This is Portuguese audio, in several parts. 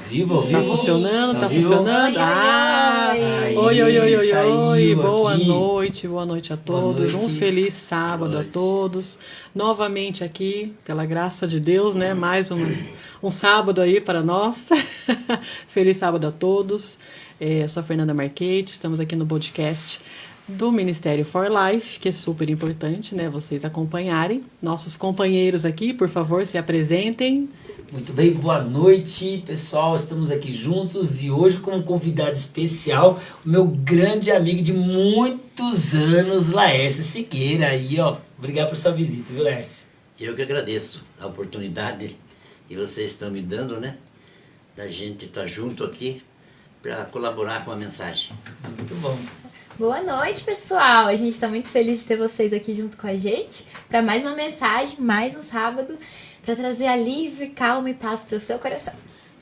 vivo, ao Tá vivo? funcionando, tá vivo? funcionando? Oi, boa aqui. noite a todos. Boa noite. Um feliz sábado a todos. Novamente aqui, pela graça de Deus, né? Mais um sábado aí para nós. Feliz sábado a todos. Eu sou a Fernanda Marchetti, estamos aqui no podcast do Ministério for Life, que é super importante, né? Vocês acompanharem. Nossos companheiros aqui, por favor, se apresentem. Muito bem, boa noite, pessoal. Estamos aqui juntos e hoje com um convidado especial, o meu grande amigo de muitos anos, Laércio Siqueira. Aí, ó, obrigado por sua visita, viu, Laércio? Eu que agradeço a oportunidade que vocês estão me dando, né? Da gente estar junto aqui para colaborar com a mensagem. Muito bom. Boa noite, pessoal! A gente está muito feliz de ter vocês aqui junto com a gente para mais uma mensagem, mais um sábado, para trazer alívio, calma e paz para o seu coração.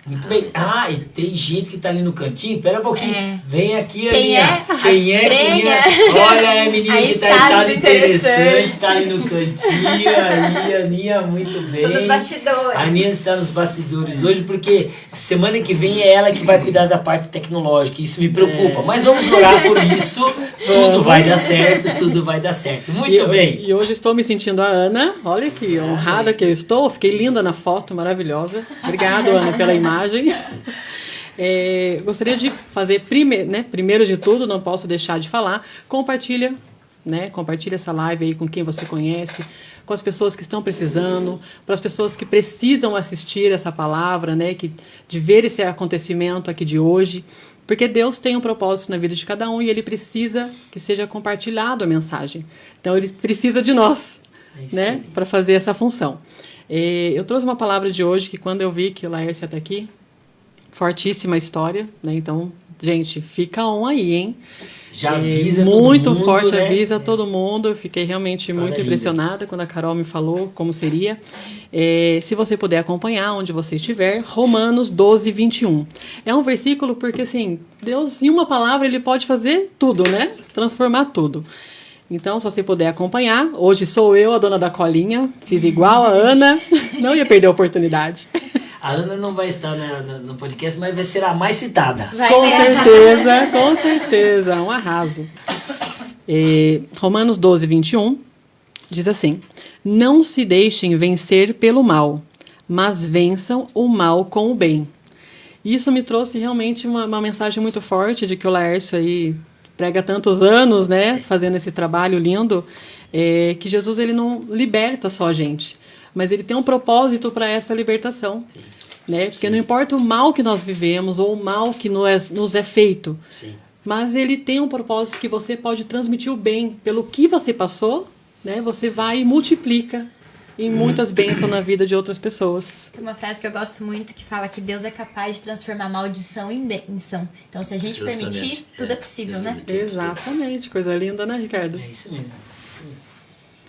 Muito bem. Ah, e tem gente que tá ali no cantinho. Pera um pouquinho. É. Vem aqui, Quem Aninha. é? Quem é? Olha a menina Aí que tá em está estado interessante. interessante. Tá ali no cantinho. Aí, Aninha, muito bem. Nos bastidores. A Aninha está nos bastidores hoje porque semana que vem é ela que vai cuidar da parte tecnológica. Isso me preocupa. Mas vamos orar por isso. Tudo vai dar certo. Tudo vai dar certo. Muito bem. E hoje estou me sentindo a Ana. Olha que honrada que eu estou. Fiquei linda na foto, maravilhosa. Obrigado, Ana, pela imagem. Gostaria de fazer primeiro de tudo, não posso deixar de falar, compartilha essa live aí com quem você conhece, com as pessoas que estão precisando, para as pessoas que precisam assistir essa palavra, né, de ver esse acontecimento aqui de hoje, porque Deus tem um propósito na vida de cada um e Ele precisa que seja compartilhado a mensagem. Então Ele precisa de nós, né, para fazer essa função. Eu trouxe uma palavra de hoje que quando eu vi que o Laércio está aqui, fortíssima história, né? Então, gente, fica on aí, hein? Já avisa todo muito mundo, forte, né? avisa todo mundo. Eu fiquei realmente História muito linda. impressionada quando a Carol me falou como seria. Se você puder acompanhar onde você estiver, Romanos 12, 21. É um versículo porque, assim, Deus, em uma palavra, Ele pode fazer tudo, né? Transformar tudo. Então, se você puder acompanhar, hoje sou eu, a dona da colinha, fiz igual a Ana, não ia perder a oportunidade. A Ana não vai estar no podcast, mas vai ser a mais citada. Com certeza, um arraso. Romanos 12, 21, diz assim: não se deixem vencer pelo mal, mas vençam o mal com o bem. Isso me trouxe realmente uma mensagem muito forte de que o Laércio aí prega tantos anos, né, fazendo esse trabalho lindo, que Jesus ele não liberta só a gente, mas ele tem um propósito para essa libertação. Sim. Né? Porque não importa o mal que nós vivemos ou o mal que nos é feito, sim, mas ele tem um propósito que você pode transmitir o bem. Pelo que você passou, né, você vai e multiplica em muitas bênçãos na vida de outras pessoas. Tem uma frase que eu gosto muito que fala que Deus é capaz de transformar maldição em bênção. Então, se a gente permitir, tudo é possível, né? Exatamente. Coisa linda, né, Ricardo? É isso mesmo.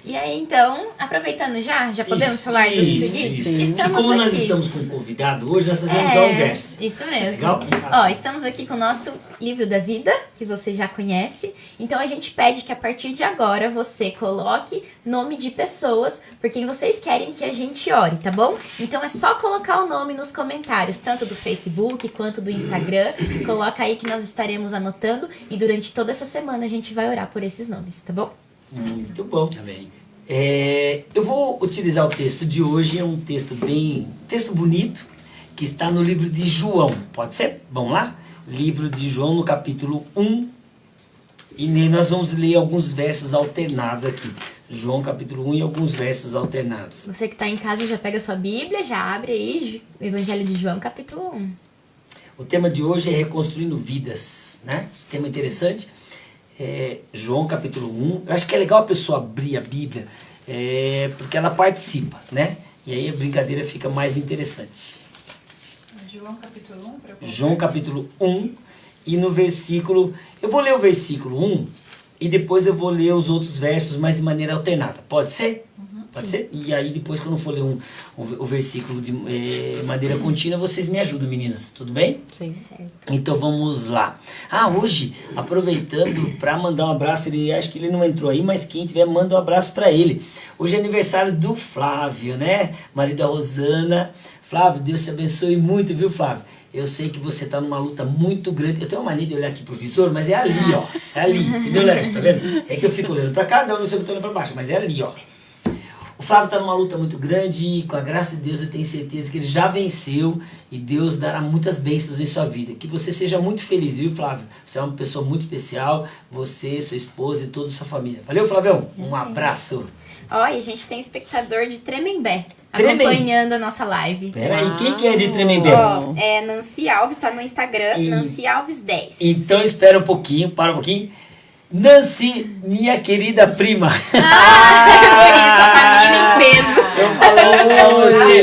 E aí, então, aproveitando já podemos falar dos pedidos? Estamos e como nós estamos com um convidado hoje, nós fazemos ao inverso. Isso mesmo. Legal? Ó, estamos aqui com o nosso livro da vida, que você já conhece. Então, a gente pede que a partir de agora você coloque nome de pessoas por quem vocês querem que a gente ore, tá bom? Então, é só colocar o nome nos comentários, tanto do Facebook quanto do Instagram. Coloca aí que nós estaremos anotando e durante toda essa semana a gente vai orar por esses nomes, tá bom? Muito bom. Amém. Eu vou utilizar o texto de hoje, é um texto bonito, que está no livro de João. Pode ser? Vamos lá? Livro de João, no capítulo 1. E nós vamos ler alguns versos alternados aqui. João, capítulo 1 e alguns versos alternados. Você que está em casa já pega a sua Bíblia, já abre aí o Evangelho de João, capítulo 1. O tema de hoje é Reconstruindo Vidas, né? Tema interessante. João capítulo 1, eu acho que é legal a pessoa abrir a Bíblia, porque ela participa, né? E aí a brincadeira fica mais interessante. João capítulo 1? João capítulo 1, e no versículo, eu vou ler o versículo 1, e depois eu vou ler os outros versos, mas de maneira alternada, pode ser? Pode ser? E aí depois quando eu for ler o versículo de maneira contínua, vocês me ajudam, meninas, tudo bem? Sim. Certo. Então vamos lá. Hoje, aproveitando para mandar um abraço, acho que ele não entrou aí, mas quem tiver, manda um abraço para ele. Hoje é aniversário do Flávio, né? Marido da Rosana. Flávio, Deus te abençoe muito, viu, Flávio? Eu sei que você tá numa luta muito grande. Eu tenho uma mania de olhar aqui pro visor, mas é ali, ó. É ali, entendeu, Lércio? Tá vendo? É que eu fico olhando pra cá, não sei que eu tô olhando pra baixo, mas é ali, ó. O Flávio tá numa luta muito grande e com a graça de Deus eu tenho certeza que ele já venceu e Deus dará muitas bênçãos em sua vida. Que você seja muito feliz, viu, Flávio? Você é uma pessoa muito especial, você, sua esposa e toda a sua família. Valeu, Flavião? Um abraço. Ó, e a gente tem espectador de Tremembé Tremembé? acompanhando a nossa live. Pera aí, quem que é de Tremembé? Ó, é Nancy Alves, tá no Instagram, Nancy Alves 10. Então espera um pouquinho, para um pouquinho. Nancy, minha querida prima. Por isso, a família em peso. Eu falando pra você,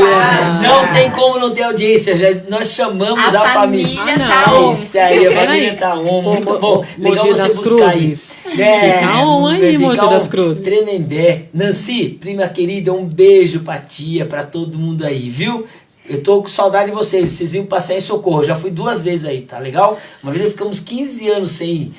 não tem como não ter audiência, nós chamamos a família. tá on. Isso aí, a Peraí. família tá on, muito bom. Legal Mogi você das buscar aí. Cruzes. Fica on aí, Mogi das Cruzes. Tremembé. Nancy, prima querida, um beijo pra tia, pra todo mundo aí, viu? Eu tô com saudade de vocês iam passar em Socorro, já fui 2 vezes aí, tá legal? Uma vez ficamos 15 anos sem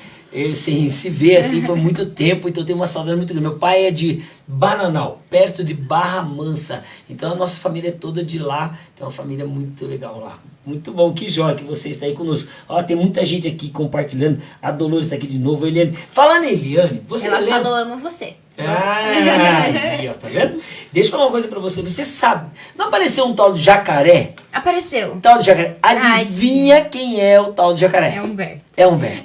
se ver, assim, foi muito tempo, então eu tenho uma saudade muito grande. Meu pai é de Bananal, perto de Barra Mansa, então a nossa família é toda de lá, tem uma família muito legal lá. Muito bom, que joia que você está aí conosco. Ó, tem muita gente aqui compartilhando, a Dolores tá aqui de novo, a Eliane. Falando em Eliane, você Ela lembra? falou, amo você. Aí, ó, tá vendo? Deixa eu falar uma coisa pra você, você sabe, não apareceu um tal de jacaré? Apareceu. Um tal de jacaré, adivinha quem é o tal de jacaré? É Humberto. É Humberto.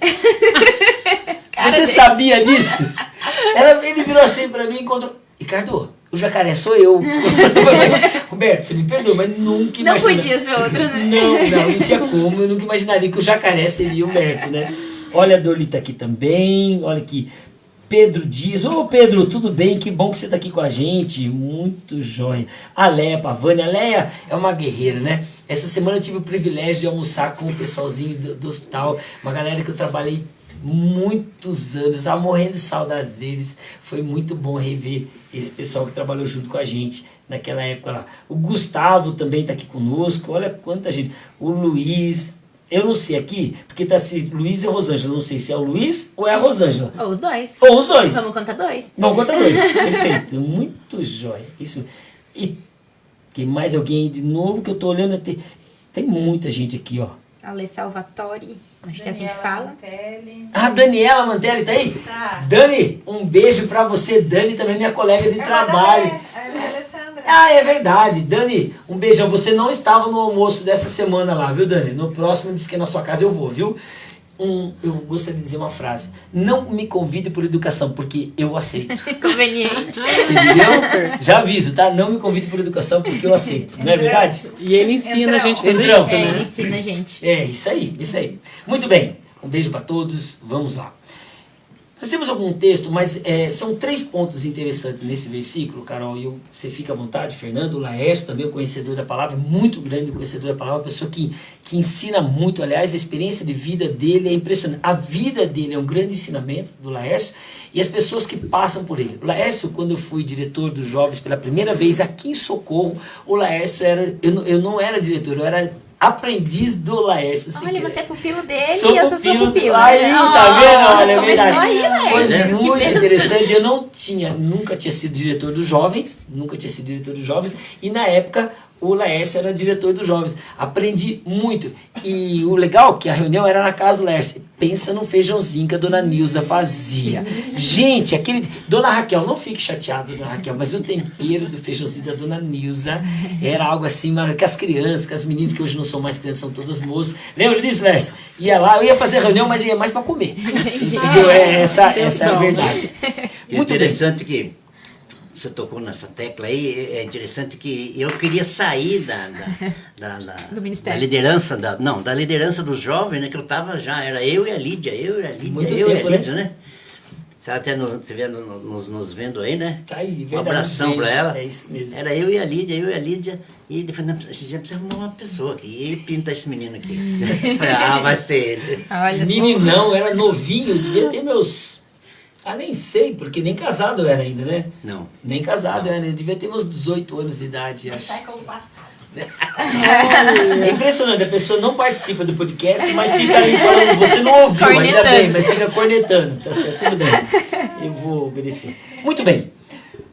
Você dele. sabia disso? Ele virou assim pra mim e encontrou. Ricardo, o jacaré sou eu. Roberto, você me perdoa, mas nunca Não imaginei. podia ser outro, né? Não tinha como. Eu nunca imaginaria que o jacaré seria o Humberto, né? Olha, a Dorli tá aqui também. Olha aqui. Pedro Dias. Ô, Pedro, tudo bem? Que bom que você tá aqui com a gente. Muito jóia. A Leia Pavani. A Leia é uma guerreira, né? Essa semana eu tive o privilégio de almoçar com o pessoalzinho do hospital. Uma galera que eu trabalhei muitos anos. Estava morrendo de saudades deles. Foi muito bom rever esse pessoal que trabalhou junto com a gente naquela época lá. O Gustavo também tá aqui conosco. Olha quanta gente. O Luiz... Eu não sei aqui, porque tá assim, Luiz e Rosângela. Eu não sei se é o Luiz ou é a Rosângela. Ou os dois. Ou os dois. Vamos contar 2. Vamos contar 2. Perfeito. Muito jóia. Isso. E tem mais alguém aí de novo que eu tô olhando. Tem muita gente aqui, ó. Ale Salvatore, acho que é assim que fala. Mantelli. Ah, Daniela Mantelli tá aí? Tá. Dani, um beijo pra você. Dani também é minha colega de trabalho. A irmã Alessandra. Ah, é verdade. Dani, um beijão. Você não estava no almoço dessa semana lá, viu, Dani? No próximo, disse que é na sua casa eu vou, viu? Eu gostaria de dizer uma frase. Não me convide por educação, porque eu aceito. Conveniente. Você entendeu? Já aviso, tá? Não me convide por educação, porque eu aceito. Não é verdade? E ele ensina a gente a fazer Entrão. isso, É, né? ensina a gente. É, isso aí, isso aí. Muito bem. Um beijo para todos. Vamos lá. Nós temos algum texto, mas são 3 pontos interessantes nesse versículo, Carol, e você fica à vontade. Fernando Laércio, também o conhecedor da palavra, muito grande conhecedor da palavra, uma pessoa que ensina muito. Aliás, a experiência de vida dele é impressionante. A vida dele é um grande ensinamento do Laércio e as pessoas que passam por ele. O Laércio, quando eu fui diretor dos jovens pela primeira vez aqui em Socorro, o Laércio era... Eu não era diretor, eu era aprendiz do Laércio. Olha, você é pupilo dele Sou e eu sou sua pupilo pupila. Aí, tá vendo? Olha, é começou verdade. aí, né? Foi Que muito bênção. interessante. Eu nunca tinha sido diretor dos jovens, e na época o Laércio era diretor dos jovens. Aprendi muito. E o legal é que a reunião era na casa do Laércio. Pensa no feijãozinho que a dona Nilza fazia. Gente, Dona Raquel, não fique chateada, dona Raquel, mas o tempero do feijãozinho da dona Nilza era algo assim, mano, que as crianças, que as meninas que hoje não são mais crianças, são todas moças. Lembra disso, Laércio? Ia lá, eu ia fazer reunião, mas ia mais pra comer. Entendeu? Essa é a verdade. E Muito bem. interessante que você tocou nessa tecla aí, é interessante que eu queria sair Do ministério. da liderança, da liderança dos jovens, né, que eu tava já, era eu e a Lídia, Muito eu tempo, e a Lídia, né? Você até você vê nos vendo aí, né? Tá aí, Um verdade. abração beijo. pra ela. É isso mesmo. Era eu e a Lídia, e depois, não, esse dia precisa arrumar uma pessoa aqui, e pinta esse menino aqui. Vai ser ele. Olha só. Meninão, era novinho, devia ter meus... nem sei, porque nem casado eu era ainda, né? Não. Nem casado eu era, eu devia ter meus 18 anos de idade, acho. Século passado. É impressionante, a pessoa não participa do podcast, mas fica ali falando, você não ouviu, ainda Cornetando. bem, mas fica cornetando, tá certo, tudo bem. Eu vou obedecer. Muito bem.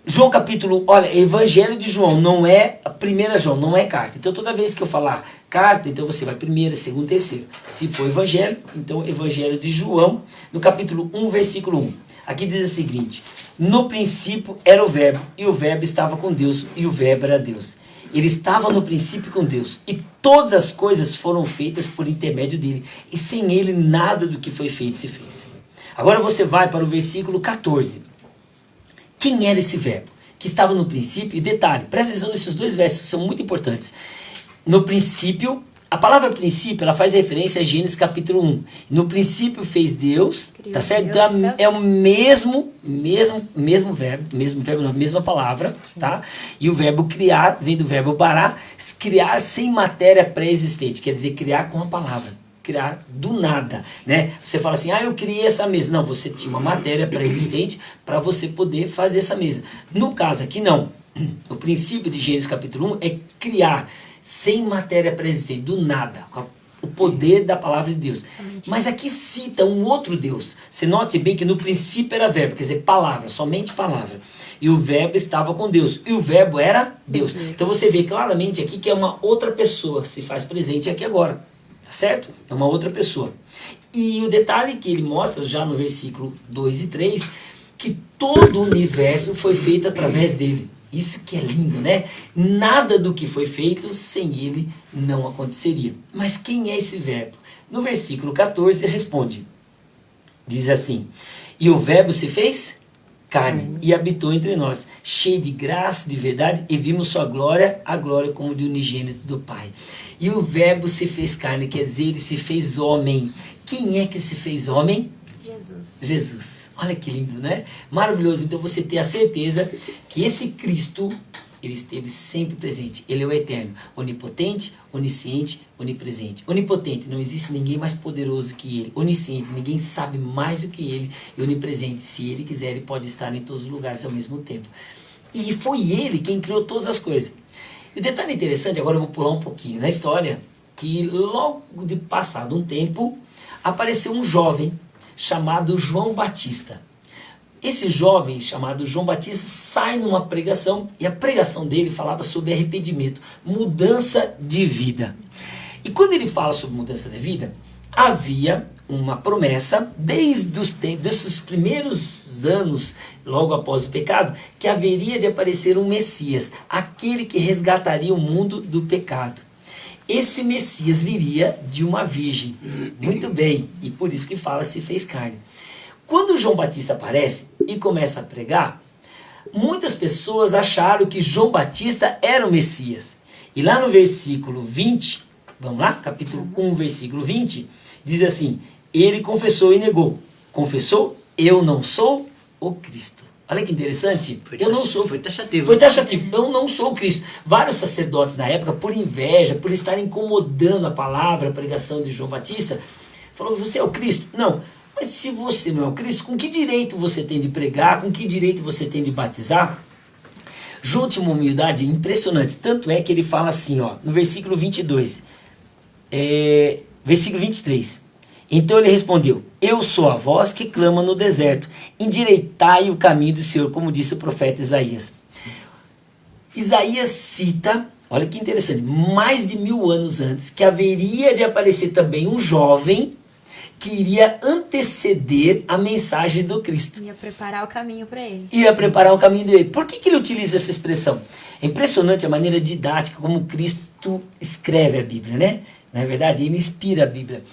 João capítulo, olha, Evangelho de João, não é a primeira João, não é carta. Então toda vez que eu falar carta, então você vai primeira, segunda, terceira. Se for evangelho, então evangelho de João, no capítulo 1, versículo 1. Aqui diz o seguinte: no princípio era o verbo, e o verbo estava com Deus, e o verbo era Deus. Ele estava no princípio com Deus, e todas as coisas foram feitas por intermédio dele, e sem ele nada do que foi feito se fez. Agora você vai para o versículo 14. Quem era esse verbo? Que estava no princípio, e detalhe, presta atenção nesses dois versos, são muito importantes. No princípio, a palavra princípio, ela faz referência a Gênesis capítulo 1. No princípio fez Deus, Criou tá certo? Deus, Então, é o mesmo verbo, não, a mesma palavra, tá? E o verbo criar, vem do verbo bará, criar sem matéria pré-existente, quer dizer, criar com a palavra. Criar do nada, né? Você fala assim, eu criei essa mesa. Não, você tinha uma matéria pré-existente para você poder fazer essa mesa. No caso aqui, não. O princípio de Gênesis capítulo 1 é criar sem matéria pré-existente, do nada, com o poder da palavra de Deus. Mas aqui cita um outro Deus. Você note bem que no princípio era verbo, quer dizer, palavra, somente palavra. E o verbo estava com Deus. E o verbo era Deus. Então você vê claramente aqui que é uma outra pessoa que se faz presente aqui agora. Tá certo? É uma outra pessoa. E o detalhe que ele mostra já no versículo 2 e 3, que todo o universo foi feito através dele. Isso que é lindo, né? Nada do que foi feito sem ele não aconteceria. Mas quem é esse verbo? No versículo 14 responde. Diz assim: e o verbo se fez carne e habitou entre nós, cheio de graça, de verdade, e vimos sua glória, a glória como de unigênito do Pai. E o verbo se fez carne, quer dizer, ele se fez homem. Quem é que se fez homem? Jesus. Jesus. Olha que lindo, né? Maravilhoso. Então você tem a certeza que esse Cristo, ele esteve sempre presente. Ele é o eterno, onipotente, onisciente, onipresente. Onipotente, não existe ninguém mais poderoso que ele. Onisciente, ninguém sabe mais do que ele. E onipresente, se ele quiser, ele pode estar em todos os lugares ao mesmo tempo. E foi ele quem criou todas as coisas. E o detalhe interessante, agora eu vou pular um pouquinho na história, que logo de passado um tempo, apareceu um jovem chamado João Batista. Esse jovem chamado João Batista sai numa pregação, e a pregação dele falava sobre arrependimento, mudança de vida. E quando ele fala sobre mudança de vida, havia uma promessa, desde os primeiros anos, logo após o pecado, que haveria de aparecer um Messias, aquele que resgataria o mundo do pecado. Esse Messias viria de uma virgem. Muito bem, e por isso que fala se fez carne. Quando João Batista aparece e começa a pregar, muitas pessoas acharam que João Batista era o Messias. E lá no versículo 20, vamos lá, capítulo 1, versículo 20, diz assim: ele confessou e negou. Confessou, eu não sou o Cristo. Olha que interessante. Eu não sou. Foi taxativo. Foi taxativo. Eu não sou o Cristo. Vários sacerdotes na época, por inveja, por estar incomodando a palavra, a pregação de João Batista, falaram: você é o Cristo? Não. Mas se você não é o Cristo, com que direito você tem de pregar? Com que direito você tem de batizar? João tinha uma humildade impressionante. Tanto é que ele fala assim, ó, no versículo 22. Versículo 23. Então ele respondeu: eu sou a voz que clama no deserto, endireitai o caminho do Senhor, como disse o profeta Isaías. Isaías cita, olha que interessante, mais de 1000 anos antes, que haveria de aparecer também um jovem que iria anteceder a mensagem do Cristo. Ia preparar o caminho para ele. Ia preparar o caminho dele. Por que ele utiliza essa expressão? É impressionante a maneira didática como Cristo escreve a Bíblia, né? Na verdade, ele inspira a Bíblia.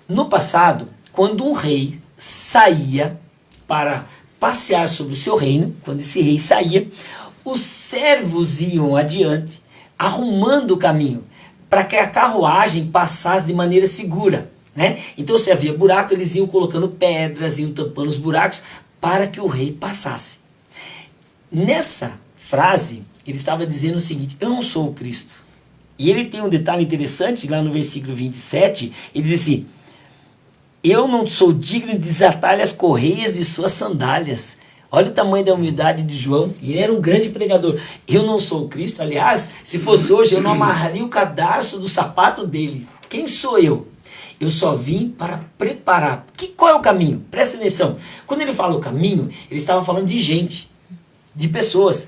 No passado, quando um rei saía para passear sobre o seu reino, quando esse rei saía, os servos iam adiante, arrumando o caminho, para que a carruagem passasse de maneira segura, né? Então, se havia buraco, eles iam colocando pedras, iam tampando os buracos, para que o rei passasse. Nessa frase, ele estava dizendo o seguinte: eu não sou o Cristo. E ele tem um detalhe interessante, lá no versículo 27, ele diz assim: eu não sou digno de desatar-lhe as correias de suas sandálias. Olha o tamanho da humildade de João. Ele era um grande pregador. Eu não sou o Cristo. Aliás, se fosse hoje, eu não amarraria o cadarço do sapato dele. Quem sou eu? Eu só vim para preparar. Qual é o caminho? Presta atenção. Quando ele fala o caminho, ele estava falando de gente, de pessoas.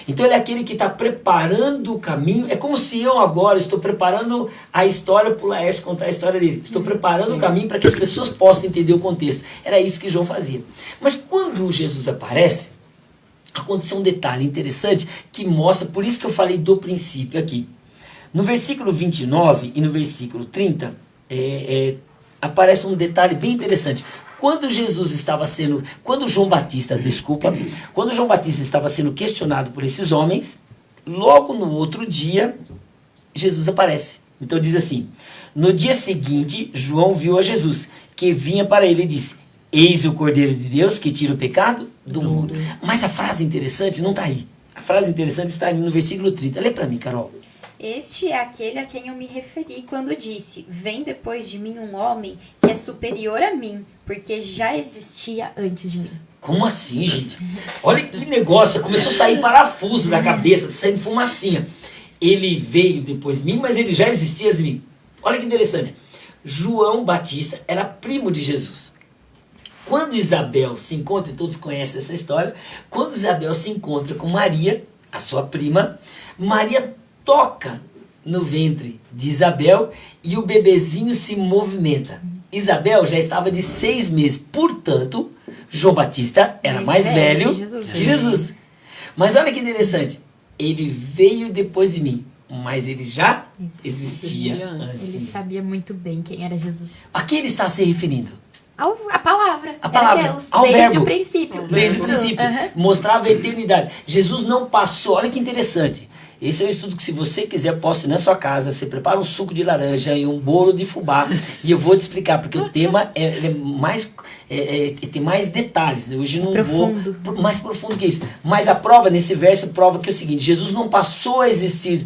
Então ele é aquele que está preparando o caminho. É como se eu agora estou preparando a história para o Laércio contar a história dele. Estou preparando o caminho para que as pessoas possam entender o contexto. Era isso que João fazia. Mas quando Jesus aparece, aconteceu um detalhe interessante que mostra, por isso que eu falei do princípio aqui. No versículo 29 e no versículo 30, aparece um detalhe bem interessante. Quando João Batista estava sendo questionado por esses homens, logo no outro dia, Jesus aparece. Então diz assim: no dia seguinte, João viu a Jesus, que vinha para ele e disse: eis o Cordeiro de Deus que tira o pecado do mundo. Mas a frase interessante não está aí. A frase interessante está ali no versículo 30. Lê para mim, Carol. Este é aquele a quem eu me referi quando disse: vem depois de mim um homem que é superior a mim, porque já existia antes de mim. Como assim, gente? Olha que negócio. Começou a sair parafuso da cabeça, saindo fumacinha. Ele veio depois de mim, mas ele já existia antes de mim. Olha que interessante. João Batista era primo de Jesus. Quando Isabel se encontra, e todos conhecem essa história, quando Isabel se encontra com Maria, a sua prima, Maria toca no ventre de Isabel e o bebezinho se movimenta. Isabel já estava de 6 meses, portanto, João Batista era mais velho que Jesus. Mas olha que interessante, ele veio depois de mim, mas ele já existia antes. Ele sabia muito bem quem era Jesus. A quem ele está se referindo? A palavra. A palavra, Era Deus, ao desde verbo. o princípio. Desde o princípio. Mostrava a eternidade. Jesus não passou. Olha que interessante. Esse é um estudo que, se você quiser, posso ir na sua casa. Você prepara um suco de laranja e um bolo de fubá. E eu vou te explicar, porque o tema tem mais detalhes. Hoje não Profundo. vou mais profundo que isso. Mas a prova, nesse verso, prova que é o seguinte: Jesus não passou a existir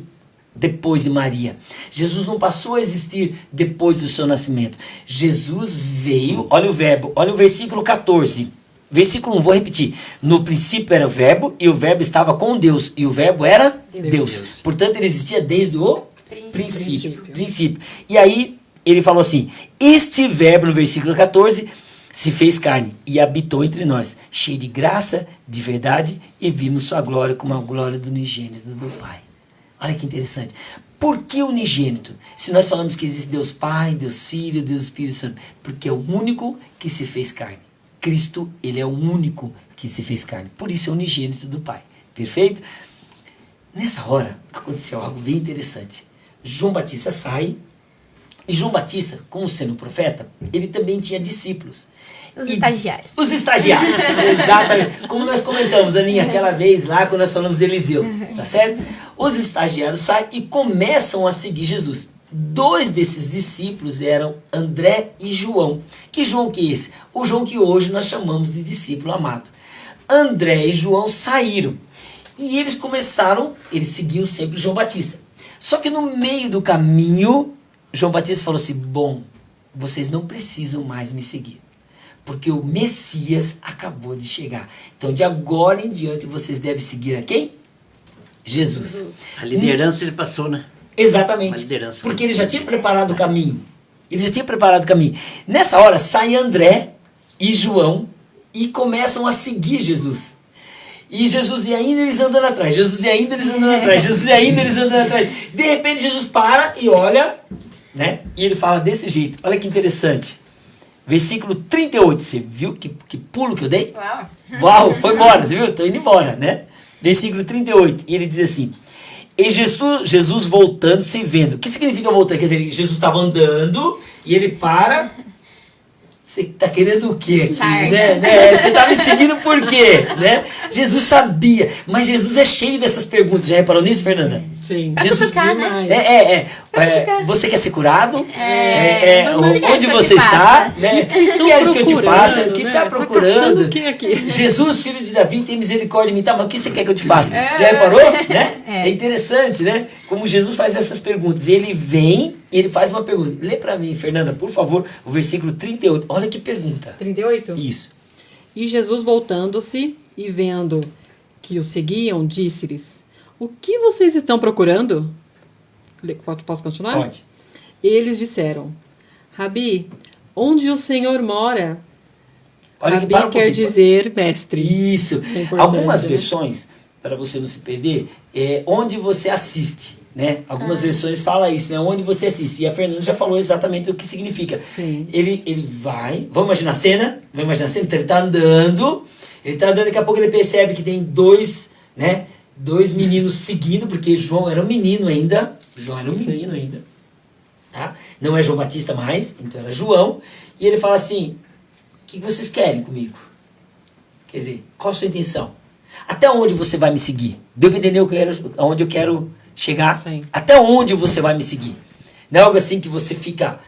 depois de Maria. Jesus não passou a existir depois do seu nascimento. Jesus veio, olha o verbo, olha o versículo 14. Versículo 1, vou repetir. No princípio era o verbo, e o verbo estava com Deus, e o verbo era Deus. Portanto, ele existia desde o princípio. E aí, ele falou assim: este verbo, no versículo 14, se fez carne e habitou entre nós, cheio de graça, de verdade, e vimos sua glória como a glória do unigênito do Pai. Olha que interessante. Por que unigênito? Se nós falamos que existe Deus Pai, Deus Filho, Deus Espírito Santo, porque é o único que se fez carne. Cristo, ele é o único que se fez carne. Por isso é unigênito do Pai. Perfeito? Nessa hora, aconteceu algo bem interessante. João Batista sai, e João Batista, como sendo profeta, ele também tinha discípulos. Os estagiários. Os estagiários, exatamente. Como nós comentamos, Aninha, aquela vez lá, quando nós falamos de Eliseu, tá certo? Os estagiários saem e começam a seguir Jesus. 2 desses discípulos eram André e João. Que João que é esse? O João que hoje nós chamamos de discípulo amado. André e João saíram. E eles seguiam sempre João Batista. Só que no meio do caminho, João Batista falou assim: bom, vocês não precisam mais me seguir, porque o Messias acabou de chegar. Então, de agora em diante, vocês devem seguir a quem? Jesus. A liderança ele passou, né? Exatamente. Liderança. Porque ele já tinha preparado o caminho. Nessa hora, sai André e João e começam a seguir Jesus. E Jesus e ainda eles andando atrás. De repente, Jesus para e olha, né? E ele fala desse jeito. Olha que interessante. Versículo 38. Você viu que pulo que eu dei? Uau, foi embora. Você viu? Estou indo embora, né? Versículo 38. E ele diz assim: e Jesus voltando-se e vendo. O que significa voltar? Quer dizer, Jesus estava andando e ele para. Você está querendo o quê aqui, né? Você está me seguindo por quê? Né? Jesus sabia. Mas Jesus é cheio dessas perguntas. Já reparou nisso, Fernanda? Sim. Jesus, cutucar, né? Você quer ser curado? Onde onde que você eu te está? faça? Né? O que queres que eu te faça? O que está Tá procurando? caçando o que aqui? Jesus, filho de Davi, tem misericórdia de mim. Tá, mas o que você quer que eu te faça? Já reparou? Né? É interessante, né? Como Jesus faz essas perguntas. Ele vem e ele faz uma pergunta. Lê para mim, Fernanda, por favor, o versículo 38. Olha que pergunta. 38? Isso. E Jesus, voltando-se e vendo que os seguiam, disse-lhes: o que vocês estão procurando? Posso continuar? Pode. Eles disseram: Rabi, onde o Senhor mora? Olha, Rabi para um quer pouquinho. dizer mestre. Isso. É importante, Algumas né? versões para você não se perder, é onde você assiste, né? Algumas versões falam isso, né? Onde você assiste. E a Fernanda já falou exatamente o que significa. Sim. Ele vai, vamos imaginar a cena? Vamos imaginar a cena? Então ele tá andando, daqui a pouco ele percebe que tem dois meninos seguindo, porque João era um menino ainda, tá? Não é João Batista mais, então era João, e ele fala assim, o que vocês querem comigo? Quer dizer, qual a sua intenção? Até onde você vai me seguir? Deu para entender aonde eu quero chegar? Sim. Até onde você vai me seguir? Não é algo assim que você fica...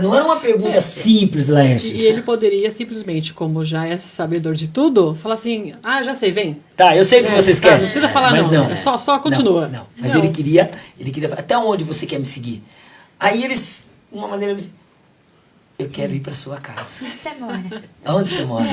não era uma pergunta simples, Laércio. E ele poderia simplesmente, como já é sabedor de tudo, falar assim, já sei, vem. Tá, eu sei o que vocês querem. Não precisa falar mas não, só continua. Não. Mas ele queria até onde você quer me seguir? Aí eles, de uma maneira, eu quero ir para sua casa. Onde você mora? Aonde você mora?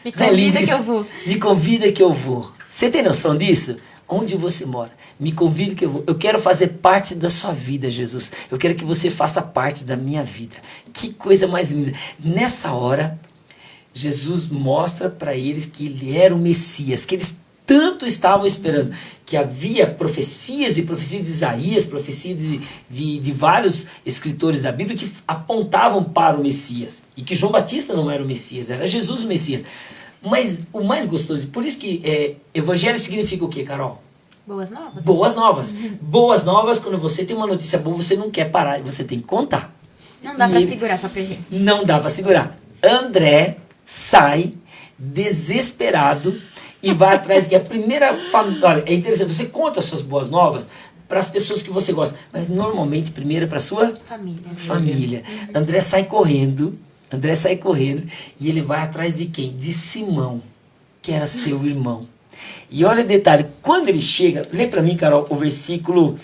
Me Não é lindo convida que isso? eu vou. Me convida que eu vou. Você tem noção disso? Onde você mora? Me convida que eu vou. Eu quero fazer parte da sua vida, Jesus. Eu quero que você faça parte da minha vida. Que coisa mais linda. Nessa hora, Jesus mostra para eles que ele era o Messias, que eles tanto estavam esperando, que havia profecias e profecias de Isaías, profecias de vários escritores da Bíblia que apontavam para o Messias. E que João Batista não era o Messias, era Jesus o Messias. Mas o mais gostoso, por isso que evangelho significa o quê, Carol? Boas novas. Boas novas. Boas novas, quando você tem uma notícia boa, você não quer parar, você tem que contar. Não dá pra segurar só pra gente. Não dá pra segurar. André sai desesperado e vai atrás que a primeira família... Olha, é interessante, você conta as suas boas novas para as pessoas que você gosta, mas normalmente primeiro para sua família. André sai correndo e ele vai atrás de quem? De Simão, que era seu irmão. E olha o detalhe, quando ele chega, lê para mim, Carol, o versículo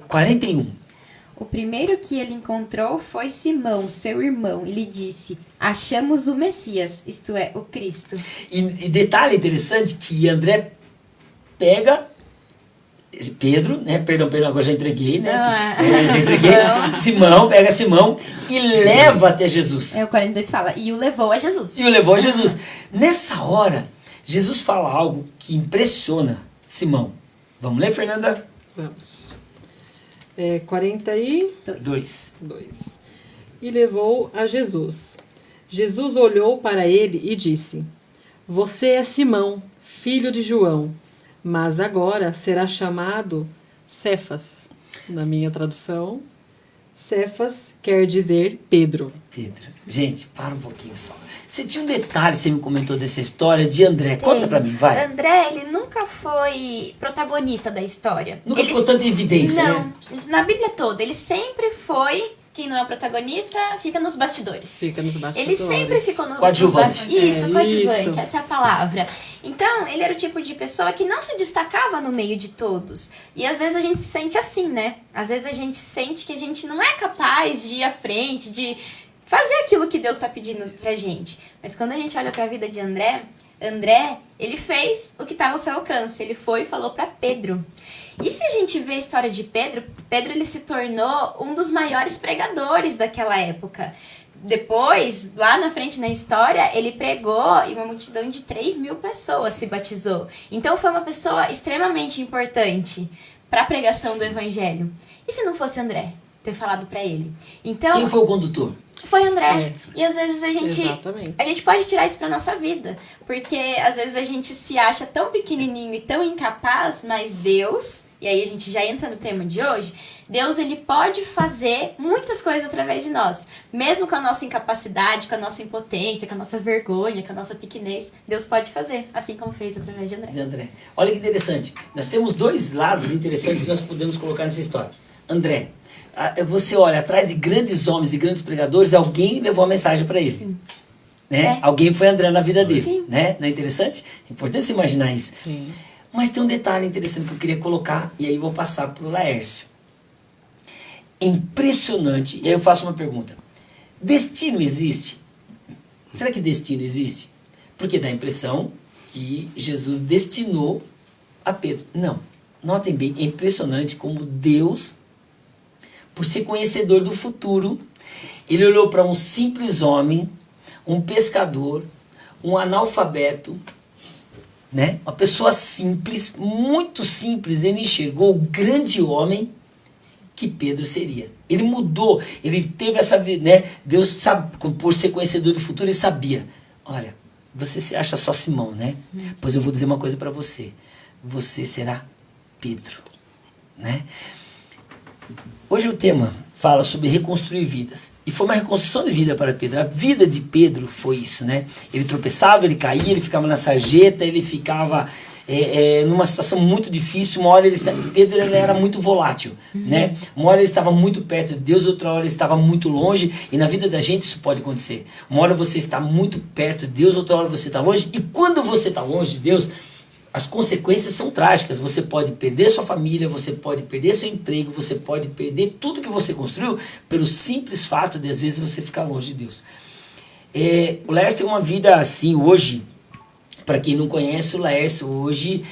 41. O primeiro que ele encontrou foi Simão, seu irmão, e lhe disse, achamos o Messias, isto é, o Cristo. E detalhe interessante que André pega Pedro, né? Perdão, agora já entreguei, né? Já entreguei. Simão, pega Simão e leva até Jesus. O 42 fala, e o levou a Jesus. Nessa hora, Jesus fala algo que impressiona Simão. Vamos ler, Fernanda? Vamos. 42. 2. E levou a Jesus. Jesus olhou para ele e disse, você é Simão, filho de João, mas agora será chamado Cefas. Na minha tradução, Cefas quer dizer Pedro. Gente, para um pouquinho só. Você tinha um detalhe, você me comentou dessa história de André. Conta pra mim, vai. André, ele nunca foi protagonista da história. Nunca ficou tanto em evidência, né? Não, na Bíblia toda, ele sempre foi... Quem não é o protagonista fica nos bastidores. Ele sempre ficou nos coadjuvante. Isso, coadjuvante, Isso. essa é a palavra. Então, ele era o tipo de pessoa que não se destacava no meio de todos. E às vezes a gente se sente assim, né? Às vezes a gente sente que a gente não é capaz de ir à frente, de fazer aquilo que Deus está pedindo pra gente. Mas quando a gente olha pra vida de André, ele fez o que estava ao seu alcance. Ele foi e falou pra Pedro. E se a gente vê a história de Pedro ele se tornou um dos maiores pregadores daquela época. Depois, lá na frente na história, ele pregou e uma multidão de 3.000 pessoas se batizou. Então foi uma pessoa extremamente importante para a pregação do evangelho. E se não fosse André ter falado para ele? Então, quem foi o condutor? Foi André. E às vezes a gente pode tirar isso pra nossa vida. Porque às vezes a gente se acha tão pequenininho e tão incapaz, mas Deus, e aí a gente já entra no tema de hoje, Deus ele pode fazer muitas coisas através de nós. Mesmo com a nossa incapacidade, com a nossa impotência, com a nossa vergonha, com a nossa pequenez, Deus pode fazer, assim como fez através de André. Olha que interessante. Nós temos dois lados interessantes que nós podemos colocar nessa história. André, você olha, atrás de grandes homens e grandes pregadores, alguém levou a mensagem para ele. Sim. Né? Alguém foi André na vida dele. Sim. Né? Não é interessante? É importante você imaginar isso. Sim. Mas tem um detalhe interessante que eu queria colocar, e aí vou passar para o Laércio. É impressionante, e aí eu faço uma pergunta. Destino existe? Será que destino existe? Porque dá a impressão que Jesus destinou a Pedro. Não. Notem bem, é impressionante como Deus, por ser conhecedor do futuro, ele olhou para um simples homem, um pescador, um analfabeto, né? Uma pessoa simples, muito simples. Ele enxergou o grande homem que Pedro seria. Ele mudou, ele teve essa, né? Deus sabe, por ser conhecedor do futuro, ele sabia. Olha, você se acha só Simão, né? Pois eu vou dizer uma coisa para você. Você será Pedro, né? Hoje o tema fala sobre reconstruir vidas. E foi uma reconstrução de vida para Pedro. A vida de Pedro foi isso, né? Ele tropeçava, ele caía, ele ficava na sarjeta, ele ficava numa situação muito difícil. Uma hora Pedro ele era muito volátil, né? Uma hora ele estava muito perto de Deus, outra hora ele estava muito longe. E na vida da gente isso pode acontecer. Uma hora você está muito perto de Deus, outra hora você está longe. E quando você está longe de Deus, as consequências são trágicas. Você pode perder sua família, você pode perder seu emprego, você pode perder tudo que você construiu pelo simples fato de às vezes você ficar longe de Deus. O Laércio tem uma vida assim hoje. Para quem não conhece, o Laércio hoje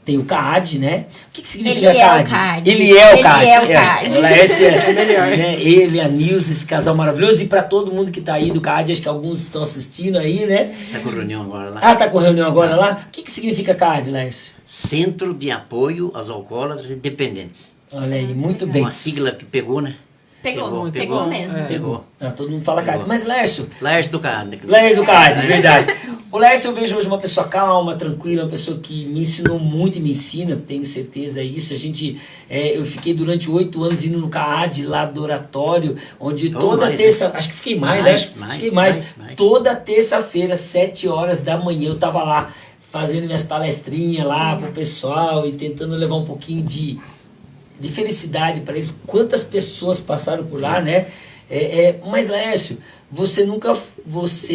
tem o CAD, né? O que significa CAD? Ele é o CAD. O Laércio é melhor. Né? Ele, a Nilce, esse casal maravilhoso. E para todo mundo que está aí do CAD, acho que alguns estão assistindo aí, né? Está com reunião agora lá. Ah, tá com reunião agora lá? O que significa CAD, Laércio? Centro de Apoio aos Alcoólatras e Dependentes. Olha aí, muito bem. Uma sigla que pegou, né? Pegou mesmo. Pegou. Ah, todo mundo fala CAD. Mas Laércio... Laércio do CAD. Laércio do CAD, verdade. O Laércio eu vejo hoje uma pessoa calma, tranquila, uma pessoa que me ensinou muito e me ensina, tenho certeza disso. Eu fiquei durante 8 anos indo no CAD, lá do oratório, onde toda terça... Acho que fiquei mais. Toda terça-feira, 7 horas da manhã, eu tava lá, fazendo minhas palestrinhas lá pro pessoal e tentando levar um pouquinho de felicidade para eles. Quantas pessoas passaram por lá, né? Mas Laércio, você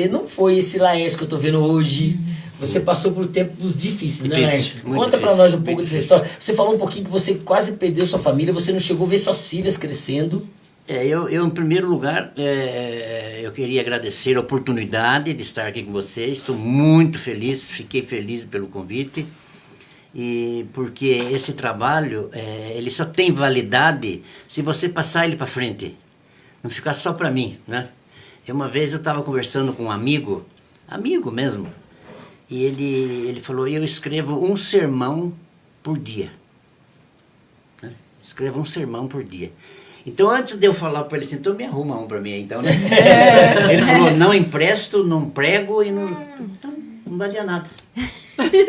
não foi esse Laércio que eu tô vendo hoje. Você passou por tempos difíceis, né, Laércio? Conta para nós um pouco dessa história. Você falou um pouquinho que você quase perdeu sua família, você não chegou a ver suas filhas crescendo. Eu em primeiro lugar, eu queria agradecer a oportunidade de estar aqui com vocês. Estou muito feliz, fiquei feliz pelo convite. E porque esse trabalho, ele só tem validade se você passar ele para frente. Não ficar só para mim, né? Uma vez eu estava conversando com um amigo mesmo, e ele falou, eu escrevo um sermão por dia. Né? Escrevo um sermão por dia. Então, antes de eu falar para ele assim, então me arruma um para mim, então, né? Ele falou, não empresto, não prego e então, não valia nada.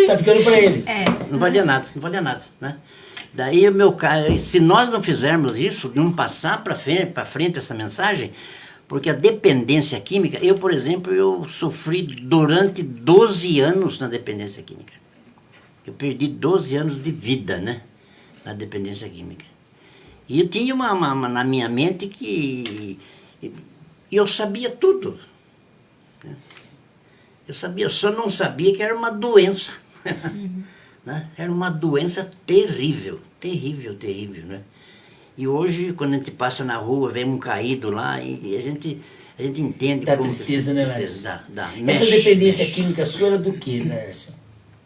Tá ficando para ele. Não valia nada, né? Daí, se nós não fizermos isso, não passar para frente essa mensagem, porque a dependência química, eu, por exemplo, eu sofri durante 12 anos na dependência química. Eu perdi 12 anos de vida, né? Na dependência química. E eu tinha uma na minha mente que eu sabia tudo. Né? Eu só não sabia que era uma doença. Né? Era uma doença terrível, né? E hoje, quando a gente passa na rua, vem um caído lá e a gente entende... Dá tristeza, né, Laércio? Dá. Essa dependência química sua era do que, Laércio?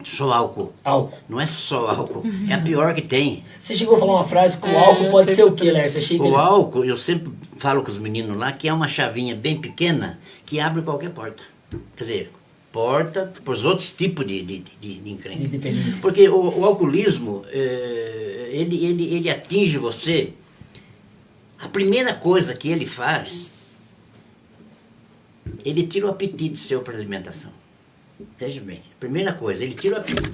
Só álcool. Álcool. Não é só álcool, é a pior que tem. Você chegou a falar uma frase que o álcool pode ser o que, Laércio? O álcool, eu sempre falo com os meninos lá, que é uma chavinha bem pequena que abre qualquer porta. Quer dizer, porta para os outros tipos de encrenca. De dependência. Porque o alcoolismo, ele atinge você. A primeira coisa que ele faz, ele tira o apetite seu para alimentação. Veja bem, primeira coisa, ele tira o apetite.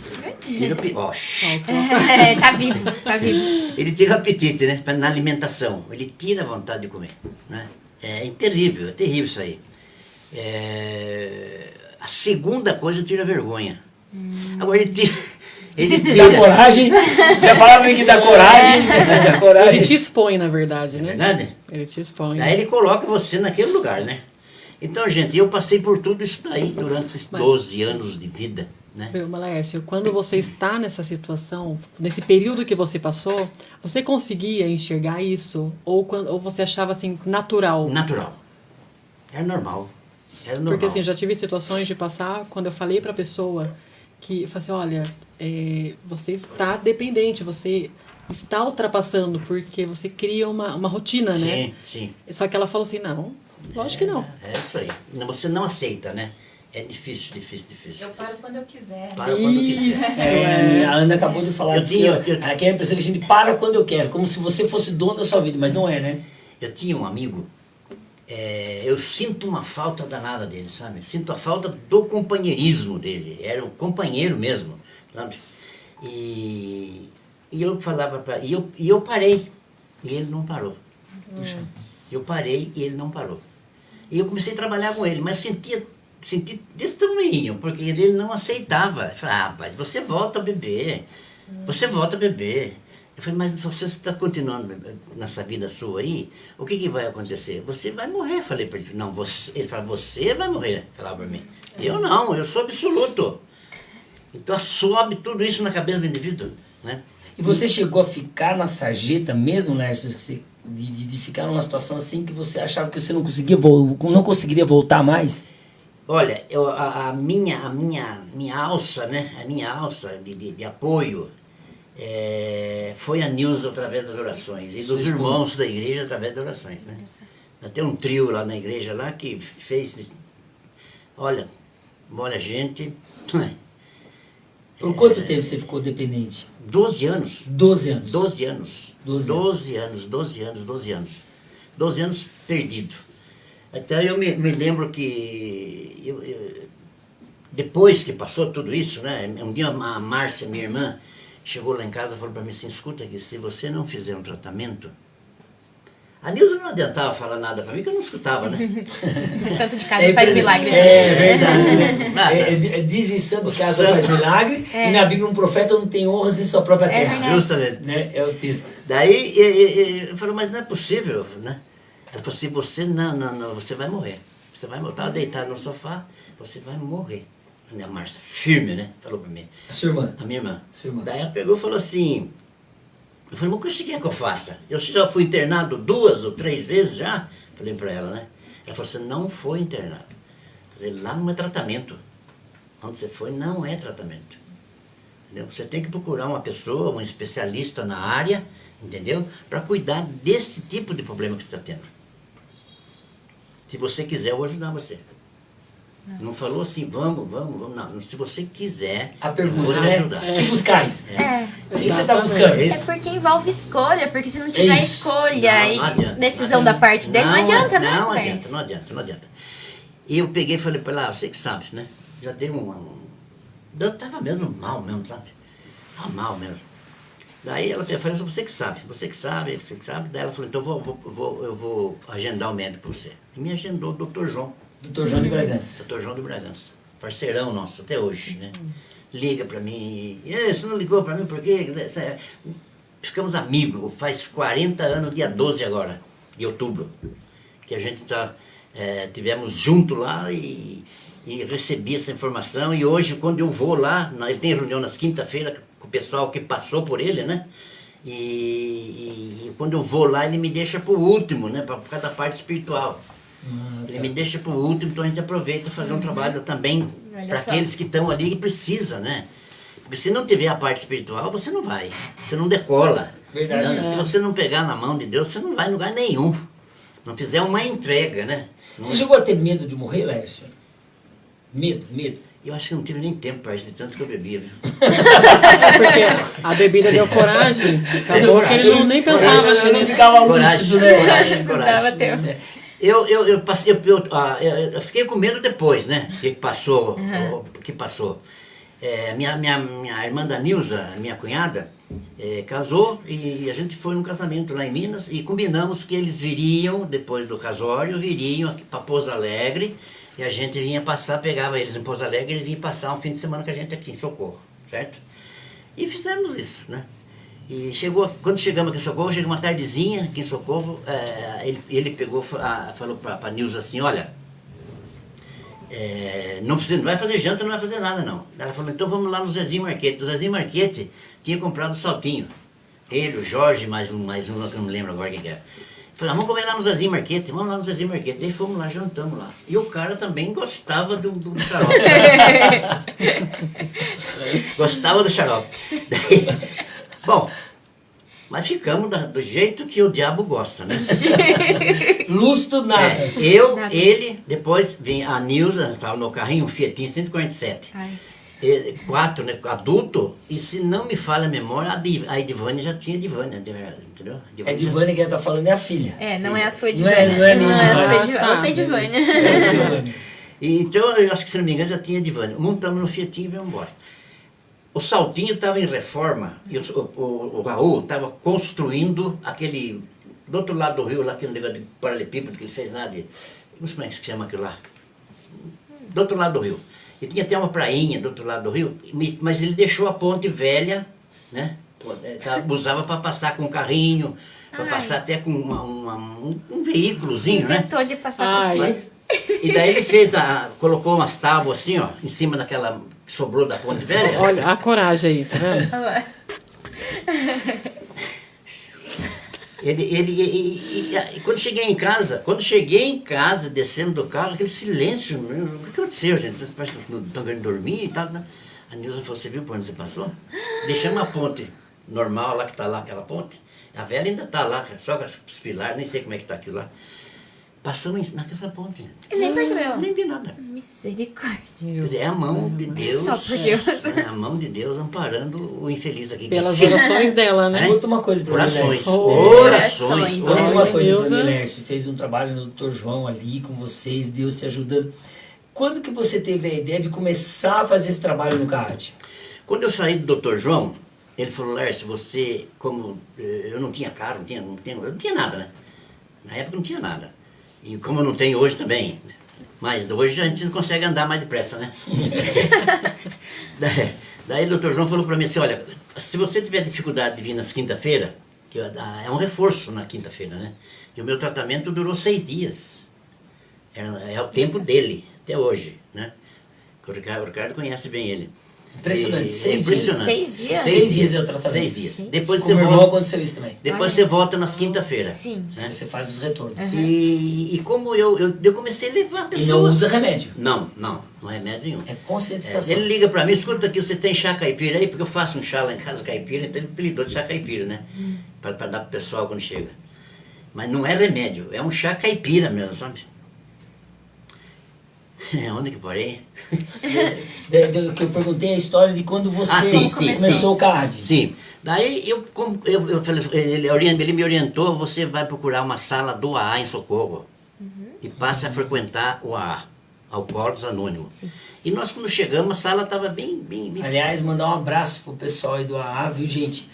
Tá vivo. Ele tira o apetite, né, na alimentação. Ele tira a vontade de comer. Né? É terrível isso aí. A segunda coisa, tira a vergonha. Agora ele tira... Dá coragem, já falaram que dá coragem. Dá coragem. Ele te expõe, na verdade, né? Verdade? Ele te expõe. Daí ele coloca você naquele lugar, né? Então, gente, eu passei por tudo isso daí durante esses 12 anos de vida, né? Laércio, quando você está nessa situação, nesse período que você passou, você conseguia enxergar isso? Ou você achava assim, natural? Natural. Era normal. Porque assim, já tive situações de passar, quando eu falei pra pessoa que, falei assim, olha, você está dependente, você está ultrapassando, porque você cria uma rotina, né? Sim. Só que ela falou assim, não, lógico que não. É isso aí. Você não aceita, né? É difícil, difícil, difícil. Eu paro quando eu quiser. Para quando quiser. A Ana acabou de falar assim, aqui é a impressão que a gente para quando eu quero, como se você fosse dono da sua vida, mas não é, né? Eu tinha um amigo, eu sinto uma falta danada dele, sabe? Sinto a falta do companheirismo dele, era o companheiro mesmo, sabe? E eu falava para e eu parei, e ele não parou. Eu parei e ele não parou. E eu comecei a trabalhar com ele, mas senti desse tamanho, porque ele não aceitava. Eu falei, rapaz, você volta a beber, você volta a beber. Eu falei, mas se você está continuando nessa vida sua aí, o que vai acontecer? Você vai morrer. Eu falei para ele, não, ele falou, você vai morrer, falava para mim. Eu não, eu sou absoluto. Então sobe tudo isso na cabeça do indivíduo, né? E você chegou a ficar na sarjeta mesmo, Lércio, de ficar numa situação assim que você achava que você não conseguiria voltar mais? Olha, a minha alça, né? A minha alça de apoio foi a Nilza através das orações e dos irmãos da igreja através das orações, né? Tem um trio lá na igreja lá que fez, olha gente, Por quanto tempo você ficou dependente? 12 anos. 12 anos. 12 anos. 12 anos, 12 anos, 12 anos. 12 anos perdido. Até eu me lembro que depois que passou tudo isso, né? Um dia a Márcia, minha irmã, chegou lá em casa e falou para mim assim, escuta aqui, se você não fizer um tratamento... A Nilza não adiantava falar nada para mim, que eu não escutava, né? Santo de casa faz milagre. É verdade, né? Diz em santo de casa faz milagre, e na Bíblia um profeta não tem honras em sua própria terra. Justamente. Né? É o texto. Daí eu falei, mas não é possível, né? Ela falou assim, você não, você vai morrer. Você vai voltar deitado no sofá, você vai morrer. A Márcia, firme, né? Falou para mim. A sua irmã? A minha irmã. Sua irmã. Daí ela pegou e falou assim, eu falei, mas o que você quer que eu faça? Eu já fui internado 2 ou 3 vezes já. Falei para ela, né? Ela falou, você não foi internado. Quer dizer, lá não é tratamento. Onde você foi não é tratamento. Entendeu? Você tem que procurar uma pessoa, um especialista na área, entendeu? Para cuidar desse tipo de problema que você está tendo. Se você quiser, eu vou ajudar você. Não falou assim, vamos, não. Se você quiser, A eu pergunta, vou te né? ajudar. Que buscais? O que você está buscando? É porque envolve escolha, porque se não tiver isso. escolha e decisão da parte dele, não adianta, né? Não adianta. E eu peguei e falei para ela, você que sabe, né? Já dei eu tava mesmo mal mesmo, sabe? Mal mesmo. Daí ela falou, você que sabe. Daí ela falou, então eu vou agendar o médico para você. E me agendou o Dr. João. Dr. João de Bragança. Dr. João de Bragança. Parceirão nosso, até hoje, né? Liga para mim. Você não ligou para mim por quê? Ficamos amigos. Faz 40 anos, dia 12 agora, de outubro, que a gente tivemos junto lá e recebi essa informação. E hoje, quando eu vou lá, ele tem reunião nas quinta-feiras com o pessoal que passou por ele, né? E quando eu vou lá, ele me deixa por último, né? Por causa da parte espiritual. Ele me deixa por último, então a gente aproveita fazer um trabalho também para aqueles que estão ali e precisa, né? Porque se não tiver a parte espiritual, você não vai, você não decola. Verdade. Se você não pegar na mão de Deus, você não vai em lugar nenhum. Não fizer uma entrega, né? Você chegou a ter medo de morrer, Lércio? Medo. Eu acho que não tive nem tempo para isso, de tanto que eu bebia, viu? Porque a bebida deu coragem, acabou que ele nem pensava Eu não nisso. ficava lúcido, né? Coragem. tempo. Eu passei, eu fiquei com medo depois, né? Que passou. Minha irmã da Nilza, minha cunhada, casou e a gente foi num casamento lá em Minas e combinamos que eles viriam, depois do casório, viriam para Pouso Alegre e a gente vinha passar, pegava eles em Pouso Alegre e eles vinham passar um fim de semana com a gente aqui em Socorro, certo? E fizemos isso, né? E quando chegamos aqui em Socorro, chegou uma tardezinha aqui em Socorro, ele pegou, falou para a Nilza assim, olha, não vai fazer janta, não vai fazer nada não. Ela falou, então vamos lá no Zezinho Marquete. O Zezinho Marquete tinha comprado um saltinho. Ele, o Jorge, mais um, que eu não me lembro agora quem que era. Falei, vamos comer lá no Zezinho Marquete, vamos lá no Zezinho Marquete. Daí fomos lá, jantamos lá. E o cara também gostava do xarope. Gostava do xarope. Daí, bom, Mas ficamos do jeito que o diabo gosta, né? Lusto nada. Ele, depois vinha a Nilza, estava no carrinho, um Fiatinho 147. Ai. 4, né, adulto, e se não me falha a memória, a Edivânia já tinha Edivânia, entendeu? É Divânia que ela tá falando, é a filha. É, não é a sua Não é- não é minha Não é a sua Edivânia. Edivânia. Outra Edivânia. É a Divânia. Então, eu acho que, se não me engano, já tinha Edivânia. Montamos no Fiatinho e viemos embora. O Saltinho estava em reforma, e o Raul estava construindo aquele, do outro lado do rio, lá, aquele negócio de paralelepípedo que ele fez lá de... Não sei como é que se chama aquilo lá. Do outro lado do rio. E tinha até uma prainha do outro lado do rio, mas ele deixou a ponte velha, né? Usava para passar com um carrinho, para Ai. passar até com um veículozinho, né? Inventou de passar Ai. por fora. E daí ele colocou umas tábuas assim, ó, em cima daquela que sobrou da ponte velha. Olha a coragem aí, tá vendo? Olha lá. E quando cheguei em casa, descendo do carro, aquele silêncio, né? O que aconteceu, gente? Vocês parecem que não estão querendo dormir e tal, né? A Nilza falou, você viu por onde você passou? Deixamos a ponte normal lá, que está lá, aquela ponte. A velha ainda está lá, só com os pilares, nem sei como é que está aquilo lá. Passamos nessa ponte, gente. Ele nem percebeu. Nem vi nada. Misericórdia. Quer dizer, é a mão de Deus. Só por Deus. É a mão de Deus amparando o infeliz aqui. Pelas orações dela, né? Conta uma coisa pra mim, Orações. Lércio. Orações. Conta uma Olha, coisa pra Nilza. mim, Lércio. Você fez um trabalho no Dr. João ali com vocês, Deus te ajudando. Quando que você teve a ideia de começar a fazer esse trabalho no CAD? Quando eu saí do Dr. João, ele falou, Lércio, você, como eu não tinha carro, eu não tinha nada, né? Na época não tinha nada. E como eu não tenho hoje também, mas hoje a gente não consegue andar mais depressa, né? daí o Dr. João falou para mim assim, olha, se você tiver dificuldade de vir nas quinta-feira, que é um reforço na quinta-feira, né? E o meu tratamento durou 6 dias. É o tempo dele, até hoje, né? O Ricardo conhece bem ele. Impressionante, E- 6 impressionante. 6 dias? 6 dias é o tratamento. 6 dias. Gente. Depois Com você o meu irmão volta, aconteceu isso também. depois Olha. você volta nas quinta-feira. Sim. Né? Você faz os retornos. E como eu comecei a levar E pessoas... não usa remédio. Não é remédio nenhum. É conscientização. Ele liga pra mim, escuta aqui, você tem chá caipira aí? Porque eu faço um chá lá em casa caipira, então ele apelidou de chá caipira, né? Pra dar pro pessoal quando chega. Mas não é remédio, é um chá caipira mesmo, sabe? Onde que eu parei? Que eu perguntei a história de quando você sim, começou o CAD. Sim. Daí eu falei, ele me orientou, você vai procurar uma sala do AA em Socorro. E passe a frequentar o AA, Alcoólicos Anônimos. E nós quando chegamos, a sala estava bem... Aliás, mandar um abraço pro pessoal aí do AA, viu, gente?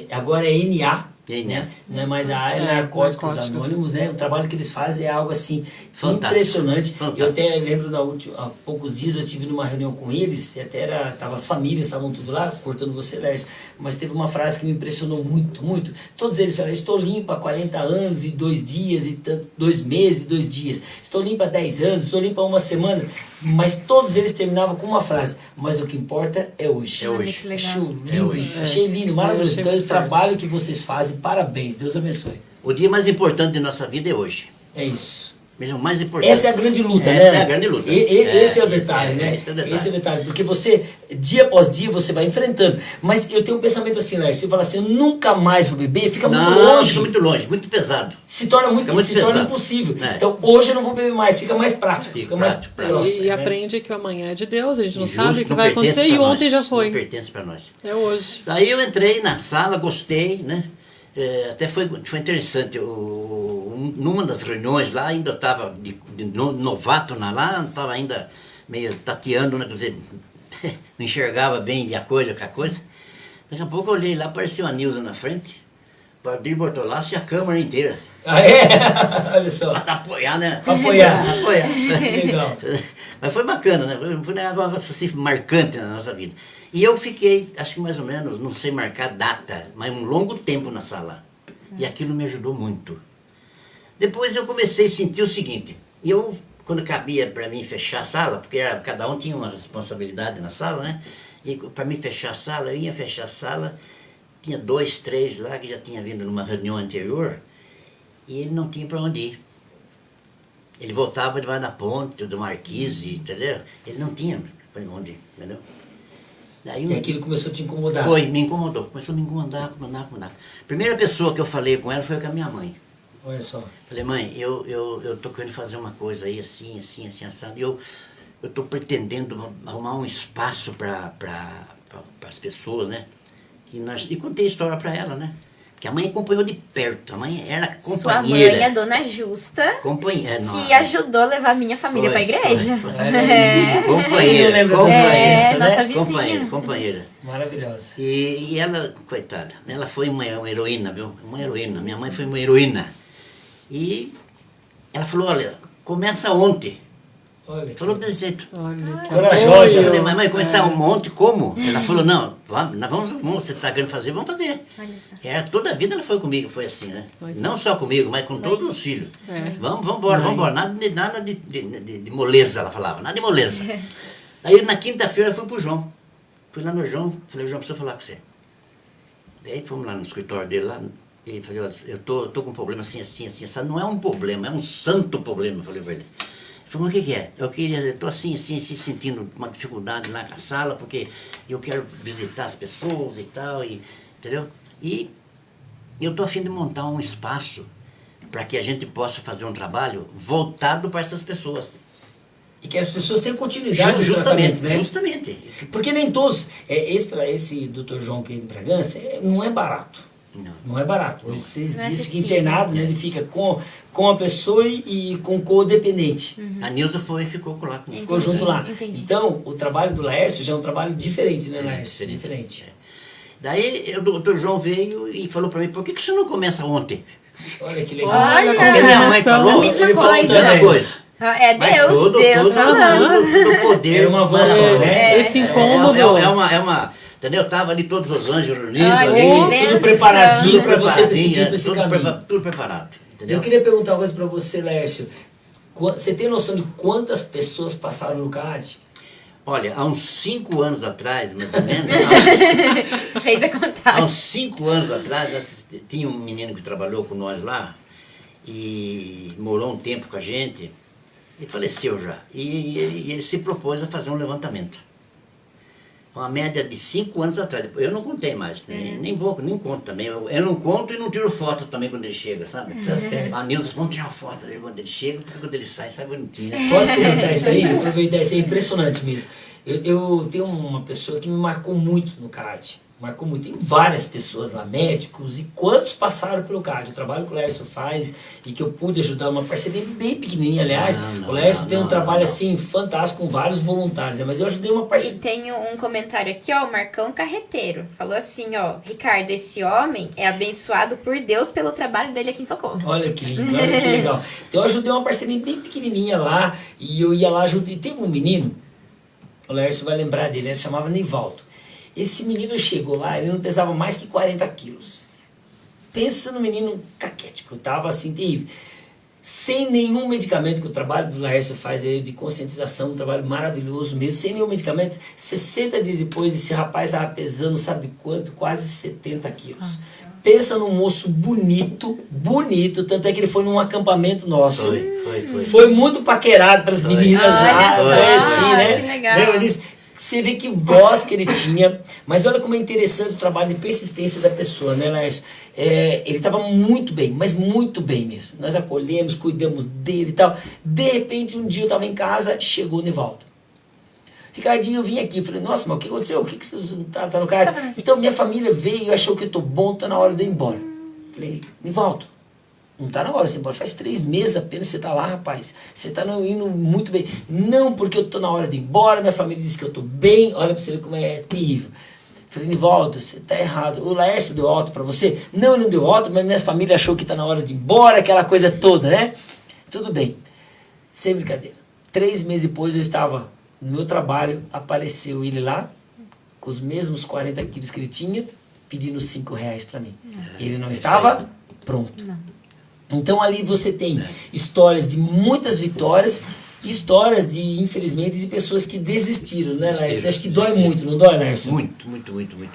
Agora é NA, né? Não é mais AA, é Narcóticos Anônimos, né? O trabalho que eles fazem é algo assim Fantástico. impressionante. Fantástico. Eu até lembro há poucos dias eu tive numa reunião com eles, e até tava as famílias, estavam tudo lá, cortando você, Lércio, mas teve uma frase que me impressionou muito, muito. Todos eles falaram, estou limpo há 40 anos e 2 dias, e 2 meses e 2 dias. Estou limpo há 10 anos, estou limpo há uma semana. Mas todos eles terminavam com uma frase, mas o que importa é hoje. É hoje. Que legal. Achei lindo isso, achei lindo, maravilhoso. Então, o trabalho que vocês fazem, parabéns, Deus abençoe. O dia mais importante de nossa vida é hoje. É isso. Mesmo o mais importante. Essa é a grande luta, né? Essa é a grande luta. Esse é o detalhe, né? Esse é o detalhe. Esse é o detalhe. Porque você, dia após dia, você vai enfrentando. Mas eu tenho um pensamento assim, Lércio, você fala assim, eu nunca mais vou beber, fica muito longe. Fica muito longe, muito pesado. Se torna muito, Fica muito se torna pesado. impossível. É. Então, hoje eu não vou beber mais, fica mais prático. Fica Fica mais prático. próximo, E né? aprende que o amanhã é de Deus, a gente não Injusto, sabe o que não vai pertence acontecer, e pra ontem nós, já foi. Não pertence para nós. É hoje. Daí eu entrei na sala, gostei, né? Até foi interessante. Numa das reuniões lá, ainda eu estava de novato lá, estava ainda meio tateando, né? Quer dizer, não enxergava bem de a coisa com a coisa. Daqui a pouco eu olhei lá, apareceu a Nilza na frente, Valdir Bortolassi e a câmara inteira. Ah, é? Olha só. Para apoiar, né? Pra apoiar. Apoiar. Legal. Mas foi bacana, né? Foi um negócio assim marcante na nossa vida. E eu fiquei, acho que mais ou menos, não sei marcar data, mas um longo tempo na sala. E aquilo me ajudou muito. Depois eu comecei a sentir o seguinte, quando cabia para mim fechar a sala, porque cada um tinha uma responsabilidade na sala, né? E para mim fechar a sala, eu ia fechar a sala, tinha 2, 3 lá que já tinha vindo numa reunião anterior, e ele não tinha para onde ir. Ele voltava debaixo da ponte, do Marquise, entendeu? Ele não tinha para onde ir, entendeu? Daí, E aquilo começou a te incomodar. foi, me incomodou. Começou a me incomodar. Primeira pessoa que eu falei com ela foi com a minha mãe. Olha só. Falei, mãe, eu tô querendo fazer uma coisa aí, assim, assado. Eu tô pretendendo arrumar um espaço para as pessoas, né? E contei a história para ela, né? Porque a mãe acompanhou de perto, a mãe era companheira. Sua mãe, a dona Justa, Companheira, que ajudou a levar minha família pra igreja. Companheira, Eu lembro companheira, da nossa vizinha. companheira. Maravilhosa. E ela, coitada, ela foi uma heroína, viu? Uma heroína. Minha mãe foi uma heroína. E ela falou, olha, começa ontem. Olha. Falou desse jeito. Olha, Corajosa. Eu falei, mãe, começar um monte, como? Ela falou, não, nós vamos, você está querendo fazer, vamos fazer. Olha só. Toda a vida ela foi comigo, foi assim, né? Não só comigo, mas com todos os filhos. É. Vamos embora. Nada de moleza, ela falava, nada de moleza. Aí na quinta-feira eu fui pro João. Fui lá no João, falei, João, preciso falar com você. Daí fomos lá no escritório dele, lá, e falei, olha, eu tô com um problema assim, sabe? Não é um problema, é um santo problema, eu falei pra ele. Ele falou, mas o que é? Eu tô assim, sentindo uma dificuldade lá com a sala, porque eu quero visitar as pessoas e tal, entendeu? E eu tô a fim de montar um espaço para que a gente possa fazer um trabalho voltado para essas pessoas. E que as pessoas tenham continuidade no tratamento, né? Justamente. Porque nem todos... esse Dr. João aqui de Bragança não é barato. Não é barato. Hoje vocês Não é dizem que acessível. internado, né, ele fica com a pessoa e com o codependente. A Nilza ficou lá comigo. Ficou junto lá. Entendi. Então, o trabalho do Laércio já é um trabalho diferente, né, Laércio? Diferente. Daí o doutor João veio e falou para mim, por que você não começa ontem? Olha que legal. Olha, Porque minha mãe falou, a mesma ele falou coisa. mesma coisa. É Mas Deus, Deus falando. todo poder. Era uma voz só, né? Esse incômodo. É uma, entendeu? Tava ali todos os anjos reunidos Olha, ali. que Tudo benção. preparadinho para você preparadinho, seguir para esse caminho. tudo preparado, entendeu? Eu queria perguntar uma coisa para você, Laércio. Você tem noção de quantas pessoas passaram no CAD? Olha, há uns 5 anos atrás, mais ou menos, Fez a há contagem. uns 5 anos atrás, tinha um menino que trabalhou com nós lá e morou um tempo com a gente e faleceu já. E ele se propôs a fazer um levantamento. Uma média de 5 anos atrás. Eu não contei mais, né? Nem conto também. Eu não conto e não tiro foto também quando ele chega, sabe? Tá certo. A Nilza, vamos tirar uma foto dele quando ele chega, porque quando ele sai bonitinho. Posso comentar isso aí? Aproveitar isso aí, é impressionante mesmo. Eu tenho uma pessoa que me marcou muito no CAD. Marcou muito. Tem várias pessoas lá, médicos, e quantos passaram pelo CAD? O trabalho que o Laércio faz e que eu pude ajudar, uma parceria bem pequenininha, aliás. O Laércio tem um trabalho assim fantástico com vários voluntários, né? Mas eu ajudei uma E parceria. tem um comentário aqui, ó, o Marcão Carreteiro. Falou assim, ó, Ricardo, esse homem é abençoado por Deus pelo trabalho dele aqui em Socorro. Olha que lindo, olha que legal. Então eu ajudei uma parceria bem pequenininha lá e eu ia lá ajudar. E teve um menino, o Laércio vai lembrar dele, ele chamava Nivaldo. Esse menino chegou lá, ele não pesava mais que 40 quilos. Pensa no menino caquético, tava assim terrível. Sem nenhum medicamento, que o trabalho do Laércio faz aí de conscientização, um trabalho maravilhoso mesmo, sem nenhum medicamento, 60 dias depois esse rapaz estava pesando, sabe quanto? Quase 70 quilos. Pensa num moço bonito, tanto é que ele foi num acampamento nosso. Foi. Foi muito paquerado pelas meninas lá, Olha foi só, assim, né? que legal. Lembra disso? Você vê que voz que ele tinha, mas olha como é interessante o trabalho de persistência da pessoa, né, Laércio? Ele estava muito bem, mas muito bem mesmo. Nós acolhemos, cuidamos dele e tal. De repente, um dia eu estava em casa, chegou o Nivaldo. Ricardinho, eu vim aqui, eu falei, nossa, mas o que aconteceu? O que você tá no CAD? Então, minha família veio e achou que eu tô bom, tá na hora de eu ir embora. Falei, Nivaldo, não tá na hora de você ir embora. Faz 3 meses apenas que você tá lá, rapaz. Você tá indo muito bem. Não, porque eu tô na hora de ir embora, minha família disse que eu tô bem. Olha pra você ver como é terrível. Falei, Nivaldo, você tá errado. O Laércio deu alta pra você? Não, ele não deu alta, mas minha família achou que tá na hora de ir embora, aquela coisa toda, né? Tudo bem. Sem brincadeira. 3 meses depois eu estava no meu trabalho, apareceu ele lá, com os mesmos 40 quilos que ele tinha, pedindo R$5 pra mim. Ele não estava pronto. Então ali você tem histórias de muitas vitórias e histórias de, infelizmente, de pessoas que desistiram, né, Laércio? Acho que dói muito, não dói, Laércio? Muito.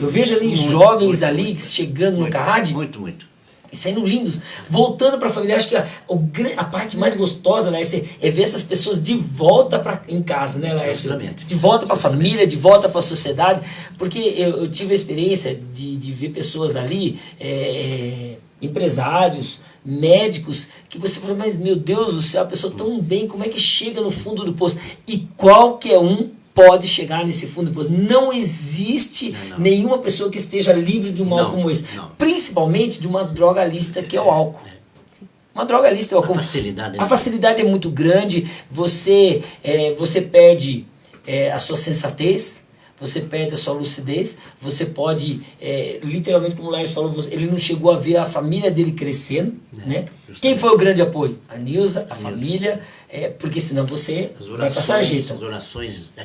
Eu vejo ali jovens ali chegando no CAD. Muito. e saindo lindos, voltando para a família. Acho que a parte mais gostosa, Laércio, é ver essas pessoas de volta em casa, né, Laércio? Justamente. De volta para a família, de volta para a sociedade, porque eu tive a experiência de ver pessoas ali, empresários, médicos, que você fala, mas meu Deus do céu, a pessoa tão bem, como é que chega no fundo do poço? E qualquer um pode chegar nesse fundo do poço. Não existe nenhuma pessoa que esteja livre de um mal como esse. Não. Principalmente de uma droga lícita que é o álcool. Uma droga lícita é o álcool. A facilidade é muito grande, você perde a sua sensatez, você perde a sua lucidez, você pode, literalmente, como o Laércio falou, ele não chegou a ver a família dele crescendo, né? Quem foi o grande apoio? A Nilza, a família, porque senão você vai pra sarjeta. As orações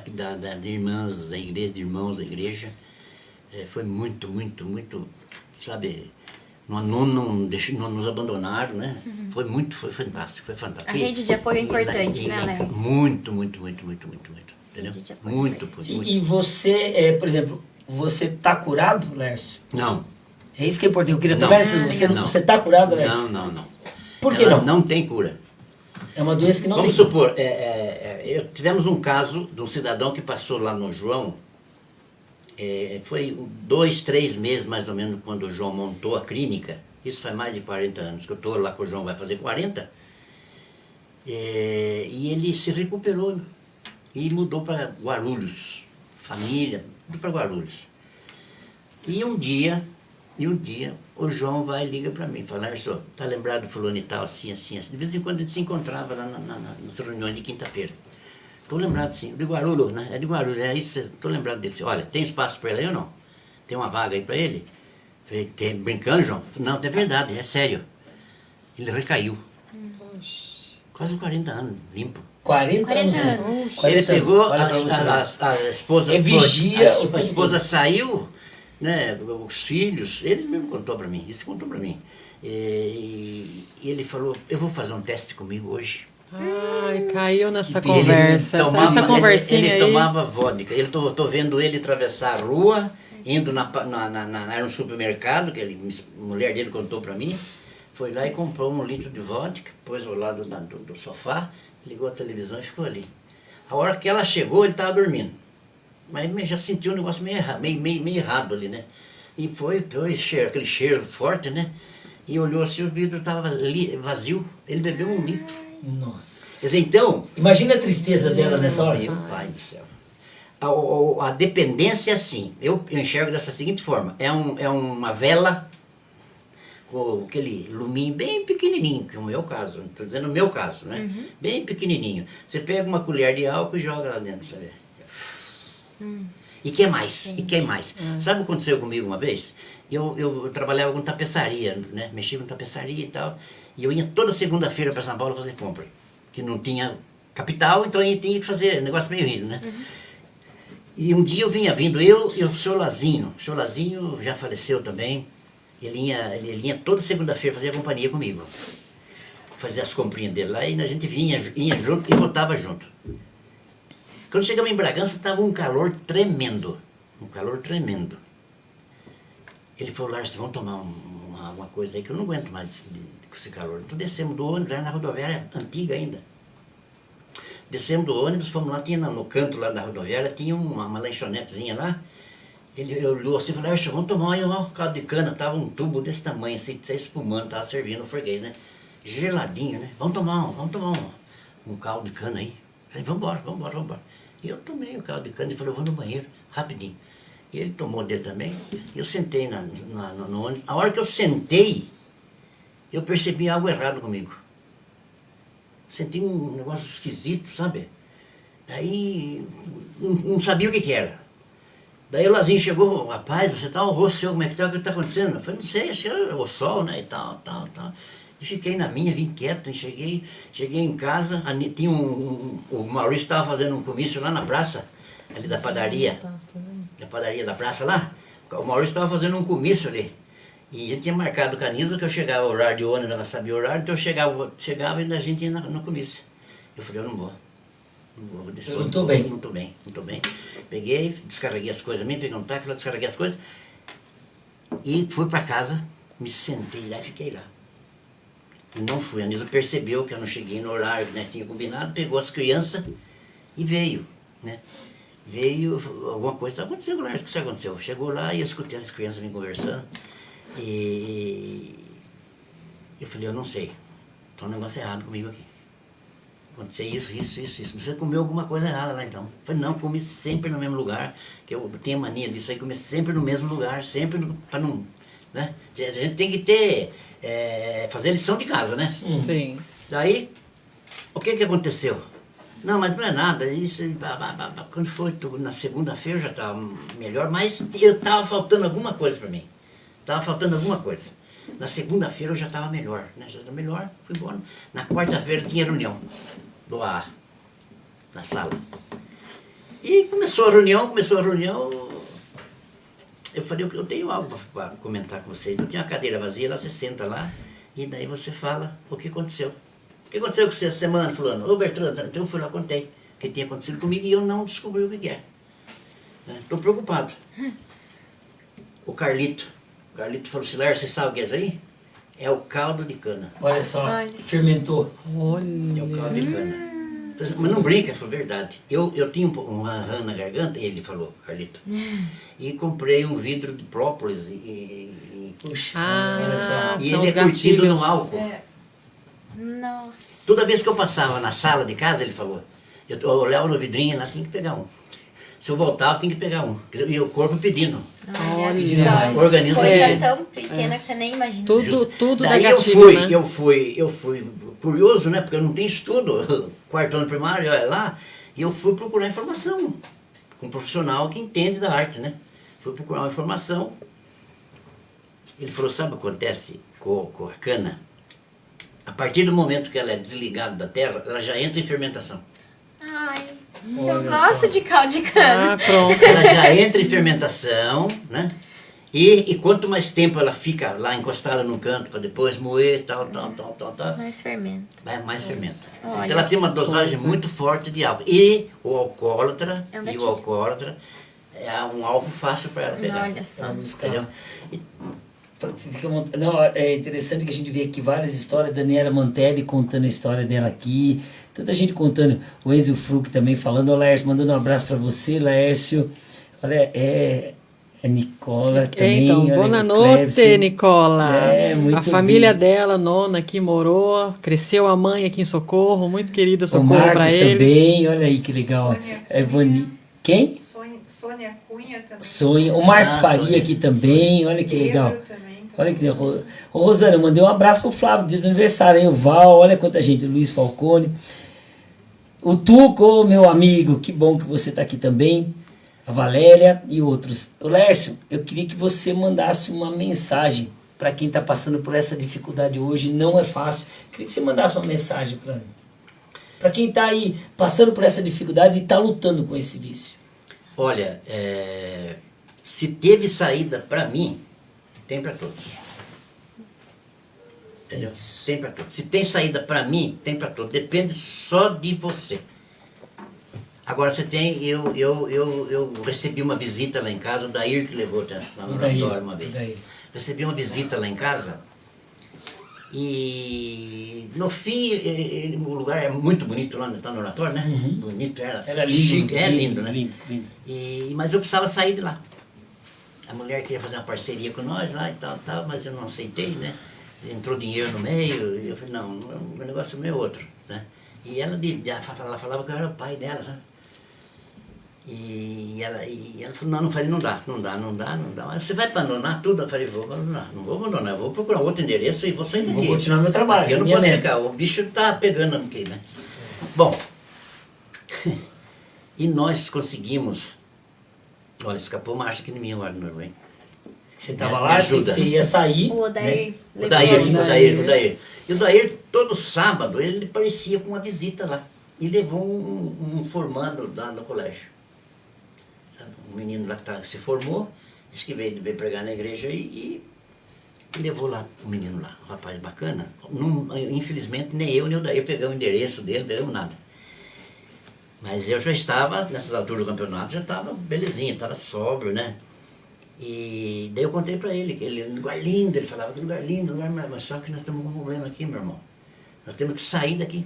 de irmãs da igreja, de irmãos da igreja, foi muito, sabe, não nos abandonaram, né? Foi fantástico, foi fantástico. A rede de apoio é importante, né, Léo? Muito. Entendeu? Muito. E você, por exemplo, você tá curado, Lércio? Não. É isso que é importante. Eu queria tocar nesse. Você tá curado, Lércio? Não. Por que não? Não tem cura. É uma doença que não Vamos tem supor, tivemos um caso de um cidadão que passou lá no João, foi 2, 3 meses mais ou menos quando o João montou a clínica. Isso faz mais de 40 anos que eu estou lá com o João, vai fazer 40. E ele se recuperou e mudou para Guarulhos, família, mudou para Guarulhos. E um dia o João vai e liga para mim, fala, Lércio, tá lembrado do fulano e tal, assim. De vez em quando a gente se encontrava lá nas reuniões de quinta-feira. Tô lembrado sim, de Guarulhos, né? É de Guarulhos, é isso, tô lembrado dele. Olha, tem espaço para ele aí ou não? Tem uma vaga aí para ele? Falei, tem, brincando, João? Não, é verdade, é sério. Ele recaiu. Quase 40 anos, limpo. 40 anos. Ele pegou Olha pra você lá. a esposa. Vigia a esposa saiu, né? Os filhos, ele mesmo contou para mim, isso contou para mim. E ele falou, eu vou fazer um teste comigo hoje. Ai, caiu nessa conversa. Essa conversinha ele aí. tomava vodka. Tô vendo ele atravessar a rua, indo era um supermercado, que a mulher dele contou para mim. Foi lá e comprou 1 litro de vodka, pôs ao lado do sofá, ligou a televisão e ficou ali. A hora que ela chegou, ele estava dormindo. Mas já sentiu um negócio meio errado ali, né? E foi aquele cheiro forte, né? E olhou assim, o vidro estava vazio. Ele bebeu 1 litro. Nossa. Quer dizer, então... Imagina a tristeza dela nessa hora. Meu pai do céu. A dependência, assim, eu enxergo dessa seguinte forma. É uma vela com aquele luminho bem pequenininho, que é o meu caso, estou dizendo o meu caso, né? Bem pequenininho. Você pega uma colher de álcool e joga lá dentro, sabe? E quer mais, e quer mais. Sabe o que aconteceu comigo uma vez? Eu trabalhava com tapeçaria, né? Mexia com tapeçaria e tal, e eu ia toda segunda-feira para São Paulo fazer compra, que não tinha capital, então eu tinha que fazer negócio meio rico, né? E um dia eu vindo, e o seu Lazinho já faleceu também. Ele ia toda segunda-feira fazer a companhia comigo. Fazer as comprinhas dele lá e a gente ia junto e voltava junto. Quando chegamos em Bragança, estava um calor tremendo. Ele falou, Lárcio, vamos tomar uma coisa aí que eu não aguento mais com esse calor. Então descemos do ônibus, era na rodoviária antiga ainda. Descemos do ônibus, fomos lá, tinha no canto lá da rodoviária, tinha uma lanchonetezinha lá. Ele olhou assim e falou, Lárcio, vamos tomar aí um caldo de cana. Tava um tubo desse tamanho, assim, espumando, tava servindo o freguês, né? Geladinho, né? Vamos tomar um caldo de cana aí. Falei, vambora. E eu tomei o caldo de cana e falei, eu vou no banheiro, rapidinho. E ele tomou dele também. E eu sentei no ônibus. A hora que eu sentei, eu percebi algo errado comigo. Senti um negócio esquisito, sabe? Daí, não sabia o que era. Daí o Lazinho chegou, rapaz, você tá o rosto seu, como é que tá? O que tá acontecendo? Eu falei, não sei, acho que é o sol, né? E tal. E fiquei na minha, vim quieto, e cheguei em casa, tinha o Maurício estava fazendo um comício lá na praça, ali da padaria da praça lá. O Maurício estava fazendo um comício ali. E ele tinha marcado com a Nilza que eu chegava o horário de ônibus, ela sabia o horário, então eu chegava e a gente ia no comício. Eu falei, eu não vou. Eu não estou bem. Não estou bem. Peguei, descarreguei as coisas, peguei um táxi, descarreguei as coisas e fui para casa, me sentei lá e fiquei lá. E não fui. A Nilza percebeu que eu não cheguei no horário que nós tínhamos combinado, pegou as crianças e veio, né? Veio, alguma coisa estava acontecendo lá, isso que aconteceu. Chegou lá e eu escutei as crianças me conversando. E eu falei, eu não sei, tem um negócio errado comigo aqui. Aconteceu isso. Você comeu alguma coisa errada lá então. Eu falei, não, comi sempre no mesmo lugar, que eu tenho mania disso aí, comer sempre no mesmo lugar, sempre para não... Né? A gente tem que ter, fazer lição de casa, né? Sim. Daí, o que aconteceu? Não, mas não é nada, isso, quando foi na segunda-feira eu já estava melhor, mas eu estava faltando alguma coisa para mim. Estava faltando alguma coisa. Na segunda-feira eu já estava melhor, né? Já estava melhor, fui embora. Na quarta-feira tinha reunião do AA, na sala. E começou a reunião, eu falei, eu tenho algo para comentar com vocês. Eu tenho uma cadeira vazia, lá você senta lá, e daí você fala o que aconteceu. O que aconteceu com você essa semana, fulano? Ô Bertrand, então eu fui lá, contei o que tinha acontecido comigo e eu não descobri o que é. Estou preocupado. O Carlito falou assim, Laércio, você sabe o que é isso aí? É o caldo de cana. Olha só, fermentou. É o caldo de cana. Mas não brinca, foi verdade. Eu tinha uma rã na garganta, ele falou, Carlito, e comprei um vidro de própolis Puxa, Ah, olha só. e são ele os é curtido gatilhos. no álcool. Nossa. Toda vez que eu passava na sala de casa, ele falou, eu olhava no vidrinho lá, tinha que pegar um. Se eu voltava, tinha que pegar um. E o corpo pedindo. Olha. O organismo Coisa pedindo. tão pequena que você nem imagina. Tudo dá Daí gatilho, né? eu fui curioso, né? Porque eu não tenho estudo, quarto ano primário, olha lá, e eu fui procurar informação com um profissional que entende da arte, né? Fui procurar uma informação. Ele falou, sabe o que acontece com a cana? A partir do momento que ela é desligada da terra, ela já entra em fermentação. Ai, Olha eu gosto só. de caldo de cana. Ah, pronto. Ela já entra em fermentação, né? E quanto mais tempo ela fica lá encostada num canto para depois moer, tal, Mais fermento. vai mais fermenta. Olha Então ela tem uma essa dosagem coisa. muito forte de álcool. E o alcoólatra, É um e gatilho. o alcoólatra é um alvo fácil para ela pegar. Olha só. Pra buscar. Entendeu? Não, é interessante que a gente vê aqui várias histórias. Daniela Mantelli contando a história dela aqui. Tanta gente contando. O Enzo Fruc também falando. Ô Laércio, mandando um abraço pra você, Laércio. Olha, é Nicola também. Então, olha, boa o noite, Clebson. Nicola. É, muito a família bem. dela, nona, aqui morou, cresceu a mãe aqui em Socorro, muito querida O Socorro Marcos para eles. também. Olha aí que legal. Sônia É Ivani. Quem? Sônia Cunha também. Sonha. O Márcio Faria Sônia. aqui também. Olha que legal. Pedro também. Olha que legal. Ô Rosana, eu mandei um abraço pro Flávio, dia do aniversário, hein? O Val, olha quanta gente. O Luiz Falcone. O Tuco, meu amigo, que bom que você está aqui também. A Valéria e outros. Ô Lércio, eu queria que você mandasse uma mensagem para quem está passando por essa dificuldade hoje. Não é fácil. Eu queria que você mandasse uma mensagem para quem está aí passando por essa dificuldade e está lutando com esse vício. Olha, se teve saída para mim, tem para todos. Entendeu? Isso. Tem para todos. Se tem saída para mim, tem para todos. Depende só de você. Agora você tem, eu recebi uma visita lá em casa, o Dair que levou lá no O Dair, oratório uma vez. o Dair. Recebi uma visita lá em casa e no fim o lugar é muito bonito lá onde está no oratório, né? Bonito, Era lindo. chique, lindo, né? Lindo, lindo. Mas eu precisava sair de lá. A mulher queria fazer uma parceria com nós lá e tal, mas eu não aceitei, né? Entrou dinheiro no meio, e eu falei, não, o negócio meu é outro, né? E ela falava que eu era o pai dela, sabe? E ela falou, não, falei, não dá. Mas você vai abandonar tudo? Eu falei, vou abandonar, não vou abandonar, vou procurar outro endereço e vou sair daqui. Vou continuar meu trabalho, Aqui eu não minha posso meta. ficar, o bicho tá pegando aqui, né? Bom, e nós conseguimos, olha, escapou uma marcha aqui em mim agora, não, hein? Você estava Me lá, ajuda. você ia sair. O Odair né? O levou. Dair. E o Dair, todo sábado, ele parecia com uma visita lá. E levou um formando lá no colégio. Sabe? Um menino lá que se formou, disse que veio pregar na igreja e levou lá o menino lá. Um rapaz bacana. Infelizmente, nem eu nem o Dair pegamos o endereço dele, não pegamos nada. Mas eu já estava, nessas alturas do campeonato, já estava belezinha, estava sóbrio, né? E daí eu contei para ele que ele, lugar lindo, ele falava que lugar lindo, mas só que nós temos um problema aqui, meu irmão. Nós temos que sair daqui.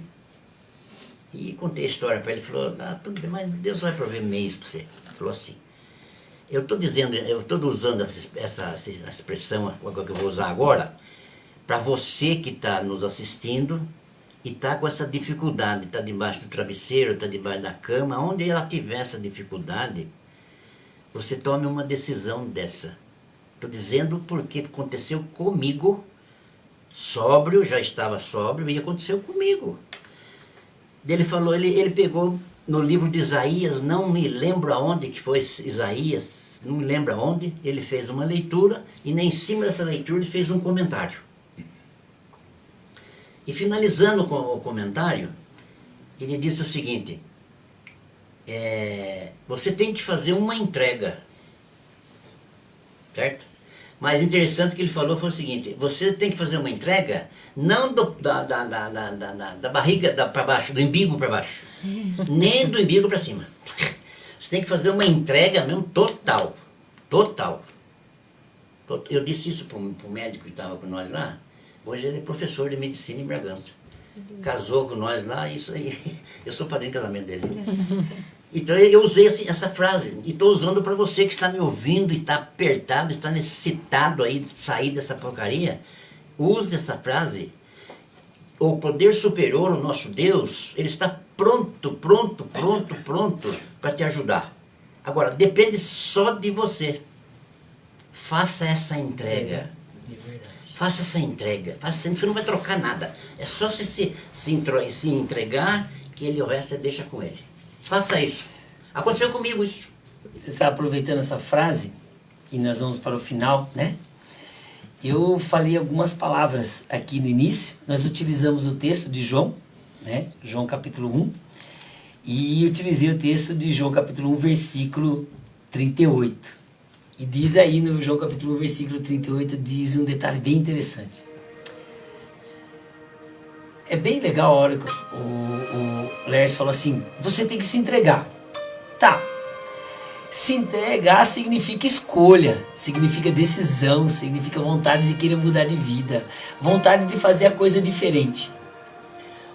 E contei a história para ele, ele falou, tudo bem, mas Deus vai prover meios para você. Ele falou assim, eu estou usando essa expressão que eu vou usar agora, para você que está nos assistindo e está com essa dificuldade, está debaixo do travesseiro, está debaixo da cama, onde ela tiver essa dificuldade, você tome uma decisão dessa. Estou dizendo porque aconteceu comigo, sóbrio, já estava sóbrio, e aconteceu comigo. Ele falou, ele pegou no livro de Isaías, não me lembro aonde que foi Isaías, não me lembro aonde, ele fez uma leitura, e em cima dessa leitura ele fez um comentário. E finalizando com o comentário, ele disse o seguinte, você tem que fazer uma entrega, certo? Mas interessante que ele falou foi o seguinte, você tem que fazer uma entrega, não da barriga para baixo, do umbigo para baixo, nem do umbigo para cima. Você tem que fazer uma entrega mesmo total. Eu disse isso para o médico que estava com nós lá, hoje ele é professor de medicina em Bragança. Casou com nós lá, isso aí, eu sou padrinho de casamento dele. Então eu usei essa frase, e estou usando para você que está me ouvindo, está apertado, está necessitado aí de sair dessa porcaria. Use essa frase. O poder superior, o nosso Deus, ele está pronto para te ajudar. Agora, depende só de você. Faça essa entrega. De verdade. Faça essa entrega. Você não vai trocar nada. É só você se entregar, que ele, o resto deixa com ele. Faça isso. Aconteceu comigo isso. Você está aproveitando essa frase, e nós vamos para o final, né? Eu falei algumas palavras aqui no início, nós utilizamos o texto de João, né? João capítulo 1, e utilizei o texto de João capítulo 1, versículo 38. E diz aí no João capítulo 1, versículo 38, diz um detalhe bem interessante. É bem legal a hora que o Lércio falou assim, você tem que se entregar. Tá. Se entregar significa escolha, significa decisão, significa vontade de querer mudar de vida, vontade de fazer a coisa diferente.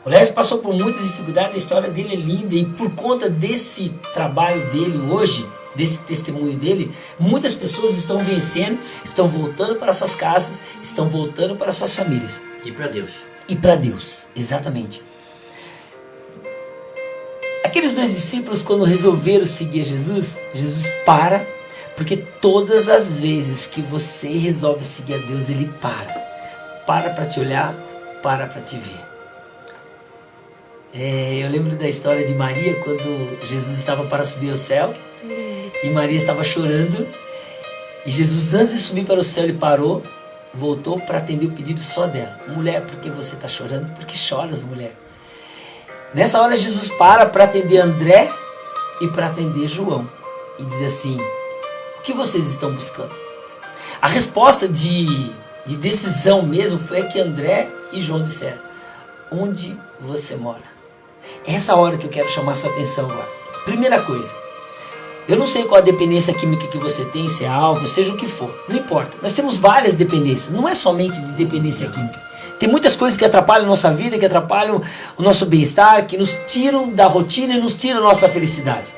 O Lércio passou por muitas dificuldades, a história dele é linda, e por conta desse trabalho dele hoje, desse testemunho dele, muitas pessoas estão vencendo, estão voltando para suas casas, estão voltando para suas famílias. E para Deus. E para Deus, exatamente. Aqueles dois discípulos, quando resolveram seguir Jesus, Jesus para, porque todas as vezes que você resolve seguir a Deus, Ele para te olhar, para te ver. Eu lembro da história de Maria, quando Jesus estava para subir ao céu, e Maria estava chorando, e Jesus, antes de subir para o céu, Ele parou, voltou para atender o pedido só dela. Mulher, por que você está chorando? Por que choras, mulher? Nessa hora Jesus para atender André e para atender João. E diz assim, o que vocês estão buscando? A resposta de decisão mesmo foi que André e João disseram, onde você mora? É essa hora que eu quero chamar a sua atenção agora. Primeira coisa, eu não sei qual a dependência química que você tem, se é álcool, seja o que for, não importa. Nós temos várias dependências, não é somente de dependência química. Tem muitas coisas que atrapalham a nossa vida, que atrapalham o nosso bem-estar, que nos tiram da rotina e nos tiram a nossa felicidade.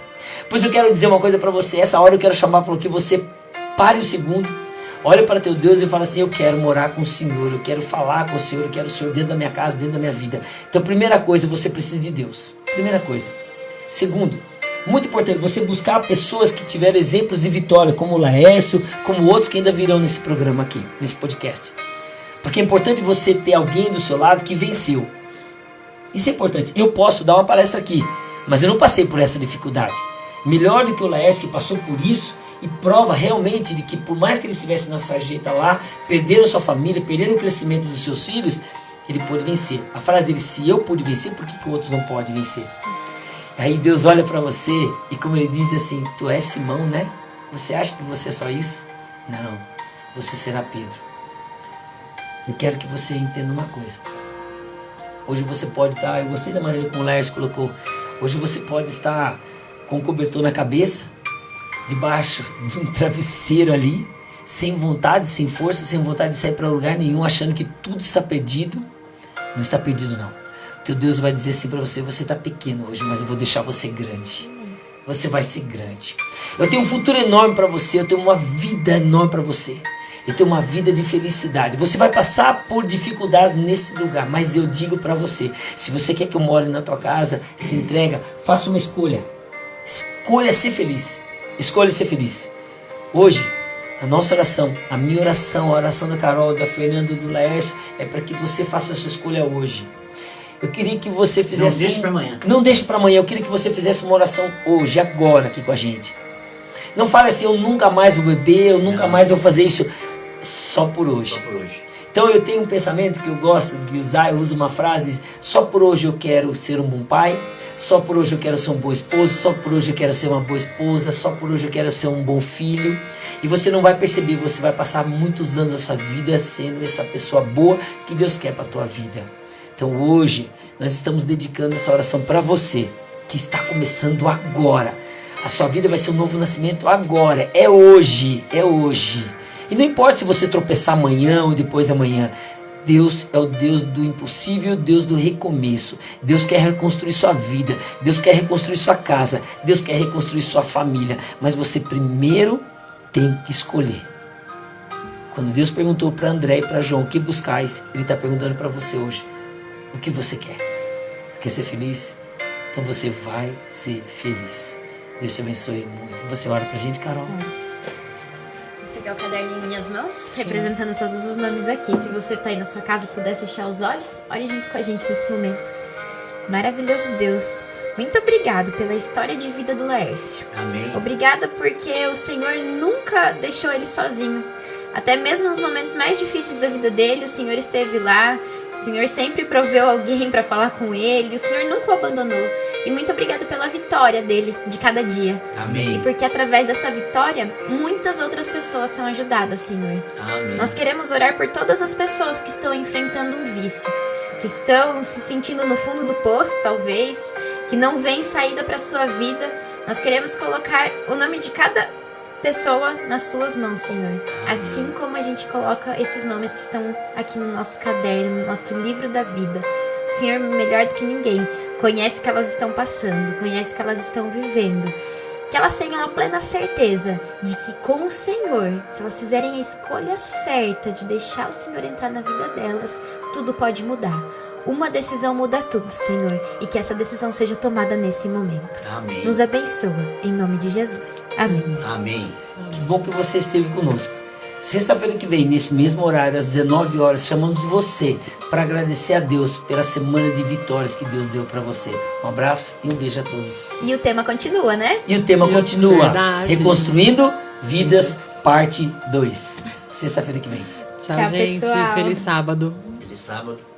Pois eu quero dizer uma coisa para você, essa hora eu quero chamar para que você pare um segundo, olhe para teu Deus e fale assim, eu quero morar com o Senhor, eu quero falar com o Senhor, eu quero o Senhor dentro da minha casa, dentro da minha vida. Então, primeira coisa, você precisa de Deus. Primeira coisa. Segundo, muito importante, você buscar pessoas que tiveram exemplos de vitória, como o Laércio, como outros que ainda virão nesse programa aqui, nesse podcast. Porque é importante você ter alguém do seu lado que venceu. Isso é importante. Eu posso dar uma palestra aqui, mas eu não passei por essa dificuldade. Melhor do que o Laércio que passou por isso e prova realmente de que por mais que ele estivesse na sarjeta lá, perderam sua família, perderam o crescimento dos seus filhos, ele pôde vencer. A frase dele, se eu pude vencer, por que outros não podem vencer? Aí Deus olha para você e como ele diz assim, tu és Simão, né? Você acha que você é só isso? Não, você será Pedro. Eu quero que você entenda uma coisa. Hoje você pode estar, eu gostei da maneira como o Lércio colocou, hoje você pode estar com um cobertor na cabeça, debaixo de um travesseiro ali, sem vontade, sem força, sem vontade de sair para lugar nenhum, achando que tudo está perdido. Não está perdido, não. Teu Deus vai dizer assim para você: você está pequeno hoje, mas eu vou deixar você grande. Você vai ser grande. Eu tenho um futuro enorme para você, eu tenho uma vida enorme para você. Eu tenho uma vida de felicidade. Você vai passar por dificuldades nesse lugar, mas eu digo para você, se você quer que eu more na tua casa, se entrega, faça uma escolha. Escolha ser feliz. Escolha ser feliz. Hoje, a nossa oração, a minha oração, a oração da Carol, da Fernanda, do Laércio, é para que você faça a sua escolha hoje. Eu queria que você fizesse... Não deixe para amanhã. Não deixe para amanhã. Eu queria que você fizesse uma oração hoje, agora, aqui com a gente. Não fale assim: eu nunca mais vou beber, eu nunca mais vou fazer isso. Só por hoje. Só por hoje. Então eu tenho um pensamento que eu gosto de usar, eu uso uma frase: só por hoje eu quero ser um bom pai, só por hoje eu quero ser um bom esposo, só por hoje eu quero ser uma boa esposa, só por hoje eu quero ser um bom filho. E você não vai perceber, você vai passar muitos anos da sua vida sendo essa pessoa boa que Deus quer para a tua vida. Então hoje nós estamos dedicando essa oração para você, que está começando agora. A sua vida vai ser um novo nascimento agora, é hoje, é hoje. E não importa se você tropeçar amanhã ou depois de amanhã. Deus é o Deus do impossível, Deus do recomeço. Deus quer reconstruir sua vida, Deus quer reconstruir sua casa, Deus quer reconstruir sua família. Mas você primeiro tem que escolher. Quando Deus perguntou para André e para João: o que buscais? Ele está perguntando para você hoje: o que você quer? Quer ser feliz? Então você vai ser feliz. Deus te abençoe muito. Você ora pra gente, Carol? Vou pegar o caderninho em minhas mãos, representando todos os nomes aqui. Se você tá aí na sua casa e puder fechar os olhos, ore junto com a gente nesse momento. Maravilhoso Deus, muito obrigado pela história de vida do Laércio. Amém. Obrigada porque o Senhor nunca deixou ele sozinho. Até mesmo nos momentos mais difíceis da vida dele, o Senhor esteve lá. O Senhor sempre proveu alguém para falar com ele. O Senhor nunca o abandonou. E muito obrigado pela vitória dele de cada dia. Amém. E porque através dessa vitória, muitas outras pessoas são ajudadas, Senhor. Amém. Nós queremos orar por todas as pessoas que estão enfrentando um vício, que estão se sentindo no fundo do poço, talvez, que não vem saída para sua vida. Nós queremos colocar o nome de cada pessoa nas suas mãos, Senhor. Assim como a gente coloca esses nomes que estão aqui no nosso caderno, no nosso livro da vida. O Senhor, melhor do que ninguém, conhece o que elas estão passando, conhece o que elas estão vivendo. Que elas tenham a plena certeza de que com o Senhor, se elas fizerem a escolha certa de deixar o Senhor entrar na vida delas, tudo pode mudar. Uma decisão muda tudo, Senhor, e que essa decisão seja tomada nesse momento. Amém. Nos abençoa, em nome de Jesus. Amém. Amém. Que bom que você esteve conosco. Sexta-feira que vem, nesse mesmo horário, às 19 horas, chamamos você para agradecer a Deus pela semana de vitórias que Deus deu para você. Um abraço e um beijo a todos. E o tema continua, né? E o tema continua: Verdade. Reconstruindo Vidas, parte 2. Sexta-feira que vem. Tchau, Tchau, gente. pessoal. Feliz sábado. Feliz sábado.